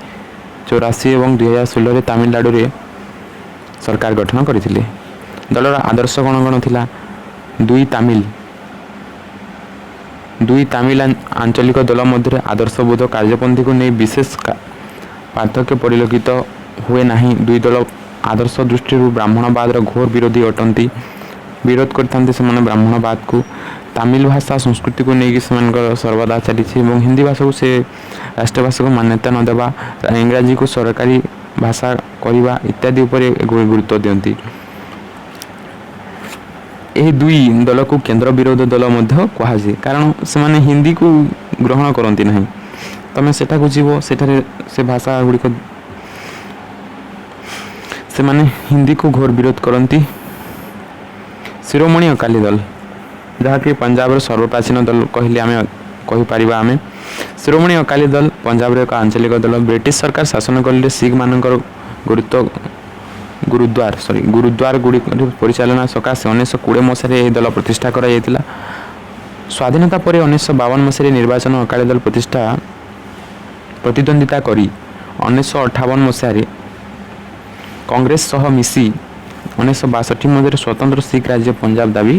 84 और 2016 रे तमिलनाडु रे सरकार गठन करथिले। दलर आदर्श कौन कौन थिला? दुई तमिल आंचलिक दल मध्य आदर्शबोध कार्यपंथी को नहीं विशेष पार्थक्य परिलक्षित हुए नहीं। दुई दल आदर्श दृष्टि ब्राह्मणवाद घोर विरोधी अटंती, विरोध करते ब्राह्मणवाद को। ତାମିଲ ଭାଷା ସଂସ୍କୃତିକୁ ନେଇକି ସେମାନଙ୍କର ସର୍ବଦା ଚାଲିଛି ଏବଂ ହିନ୍ଦୀ ଭାଷାକୁ ସେ ରାଷ୍ଟ୍ରୀୟ ଭାଷାକୁ ମାନ୍ୟତା ନ ଦେବା, ଇଂରାଜୀକୁ ସରକାରୀ ଭାଷା କରିବା ଇତ୍ୟାଦି ଉପରେ ଗୁରୁତ୍ୱ ଦିଅନ୍ତି। ଏହି ଦୁଇ ଦଳକୁ କେନ୍ଦ୍ର ବିରୋଧ ଦଳ ମଧ୍ୟ କୁହାଯାଏ, କାରଣ ସେମାନେ ହିନ୍ଦୀକୁ ଗ୍ରହଣ କରନ୍ତି ନାହିଁ। ତମେ ସେଠାକୁ ଯିବ, ସେଠାରେ ସେ ଭାଷା ଗୁଡ଼ିକ ସେମାନେ ହିନ୍ଦୀକୁ ଘୋର ବିରୋଧ କରନ୍ତି। ଶିରୋମଣି ଅକାଲି ଦଳ, ଯାହାକି ପଞ୍ଜାବର ସର୍ବପ୍ରାଚୀନ ଦଳ କହିଲେ ଆମେ କହିପାରିବା ଆମେ। ଶିରୋମଣି ଅକାଲି ଦଳ ପଞ୍ଜାବର ଏକ ଆଞ୍ଚଳିକ ଦଳ। ବ୍ରିଟିଶ ସରକାର ଶାସନ କଲେ ଶିଖମାନଙ୍କର ଗୁରୁଦ୍ୱାର ଗୁଡ଼ିକର ପରିଚାଳନା ସକାଶେ 1920 ମସିହାରେ ଏହି ଦଳ ପ୍ରତିଷ୍ଠା କରାଯାଇଥିଲା। ସ୍ୱାଧୀନତା ପରେ 1952 ମସିହାରେ ନିର୍ବାଚନ ଅକାଲି ଦଳ ପ୍ରତିଦ୍ୱନ୍ଦିତା କରି 1958 ମସିହାରେ କଂଗ୍ରେସ ସହ ମିଶି 1962 ମସିହାରେ ସ୍ୱତନ୍ତ୍ର ଶିଖ୍ ରାଜ୍ୟ ପଞ୍ଜାବ ଦାବି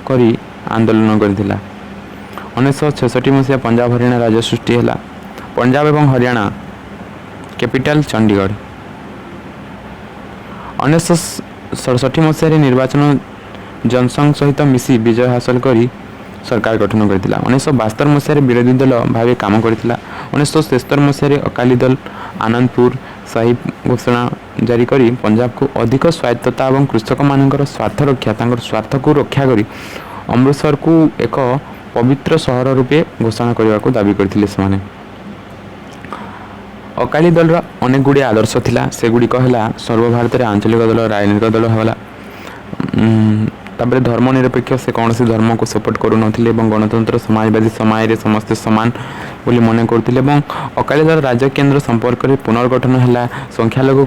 କରି ଆନ୍ଦୋଳନ କରିଥିଲା। 1966 ମସିହା ପଞ୍ଜାବ ହରିୟାଣା ରାଜ୍ୟ ସୃଷ୍ଟି ହେଲା। ପଞ୍ଜାବ ଏବଂ ହରିୟାଣା କ୍ୟାପିଟାଲ ଚଣ୍ଡିଗଡ଼। 1967 ମସିହାରେ ନିର୍ବାଚନ ଜନସଂଘ ସହିତ ମିଶି ବିଜୟ ହାସଲ କରି ସରକାର ଗଠନ କରିଥିଲା। 1972 ମସିହାରେ ବିରୋଧୀ ଦଳ ଭାବେ କାମ କରିଥିଲା। 1973 ମସିହାରେ ଅକାଲି ଦଳ ଆନନ୍ଦପୁର ସାହିବ ଘୋଷଣା ଜାରି କରି ପଞ୍ଜାବକୁ ଅଧିକ ସ୍ୱାୟତ୍ତତା ଏବଂ କୃଷକମାନଙ୍କର ତାଙ୍କର ସ୍ୱାର୍ଥକୁ ରକ୍ଷା କରି ଅମୃତସରକୁ ଏକ ପବିତ୍ର ସହର ରୂପେ ଘୋଷଣା କରିବାକୁ ଦାବି କରିଥିଲେ ସେମାନେ। ଅକାଲି ଦଳର ଅନେକ ଗୁଡ଼ିଏ ଆଦର୍ଶ ଥିଲା, ସେଗୁଡ଼ିକ ହେଲା ସର୍ବଭାରତରେ ଆଞ୍ଚଳିକ ଦଳ, ରାଜନୈତିକ ଦଳ ହେଲା। ତାପରେ ଧର୍ମ ନିରପେକ୍ଷ, ସେ କୌଣସି ଧର୍ମକୁ ସପୋର୍ଟ କରୁନଥିଲେ ଏବଂ ଗଣତନ୍ତ୍ର ସମାଜବାଦୀ ସମାଜରେ ସମସ୍ତେ ସମାନ ବୋଲି ମନେ କରୁଥିଲେ। ଏବଂ ଅକାଲି ଦଳ ରାଜ୍ୟ କେନ୍ଦ୍ର ସମ୍ପର୍କରେ ପୁନର୍ଗଠନ ହେଲା, ସଂଖ୍ୟାଲଘୁ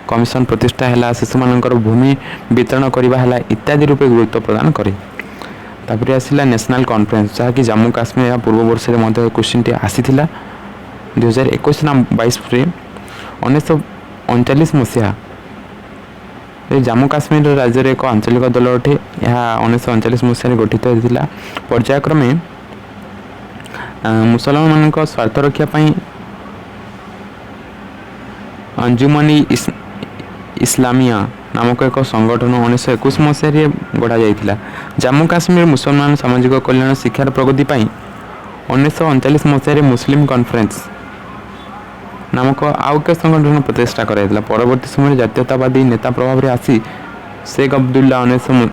କମିଶନ ପ୍ରତିଷ୍ଠା ହେଲା, ଶିଶୁମାନଙ୍କର ଭୂମି ବିତରଣ କରିବା ହେଲା ଇତ୍ୟାଦି ରୂପେ ଗୁରୁତ୍ୱ ପ୍ରଦାନ କରେ। ତାପରେ ଆସିଲା ନ୍ୟାସନାଲ କନଫରେନ୍ସ, ଯାହାକି ଜାମ୍ମୁ କାଶ୍ମୀର ଏହା ପୂର୍ବ ବର୍ଷରେ ମଧ୍ୟ କ୍ୱେଶ୍ଚିନ୍ଟି ଆସିଥିଲା 2021 ନା 22ରେ। 1939 ମସିହା ଜାମ୍ମୁ କାଶ୍ମୀର ରାଜ୍ୟରେ ଏକ ଆଞ୍ଚଳିକ ଦଳ ଅଟେ। ଏହା 1939 ମସିହାରେ ଗଠିତ ହୋଇଥିଲା। ପର୍ଯ୍ୟାୟକ୍ରମେ ମୁସଲମାନମାନଙ୍କ ସ୍ୱାର୍ଥ ରକ୍ଷା ପାଇଁ ଅଞ୍ଜୁମନି ଇସଲାମିଆ ନାମକ ଏକ ସଂଗଠନ 1921 ମସିହାରେ ଗଢ଼ାଯାଇଥିଲା। ଜାମ୍ମୁ କାଶ୍ମୀର ମୁସଲମାନ ସାମାଜିକ କଲ୍ୟାଣ ଶିକ୍ଷାର ପ୍ରଗତି ପାଇଁ 1939 ମସିହାରେ ମୁସଲିମ କନଫରେନ୍ସ ନାମକ ଆଉ ଏକ ସଂଗଠନ ପ୍ରତିଷ୍ଠା କରାଯାଇଥିଲା। ପରବର୍ତ୍ତୀ ସମୟରେ ଜାତୀୟତାବାଦୀ ନେତା ପ୍ରଭାବରେ ଆସି ଶେଖ୍ ଅବଦୁଲ୍ଲା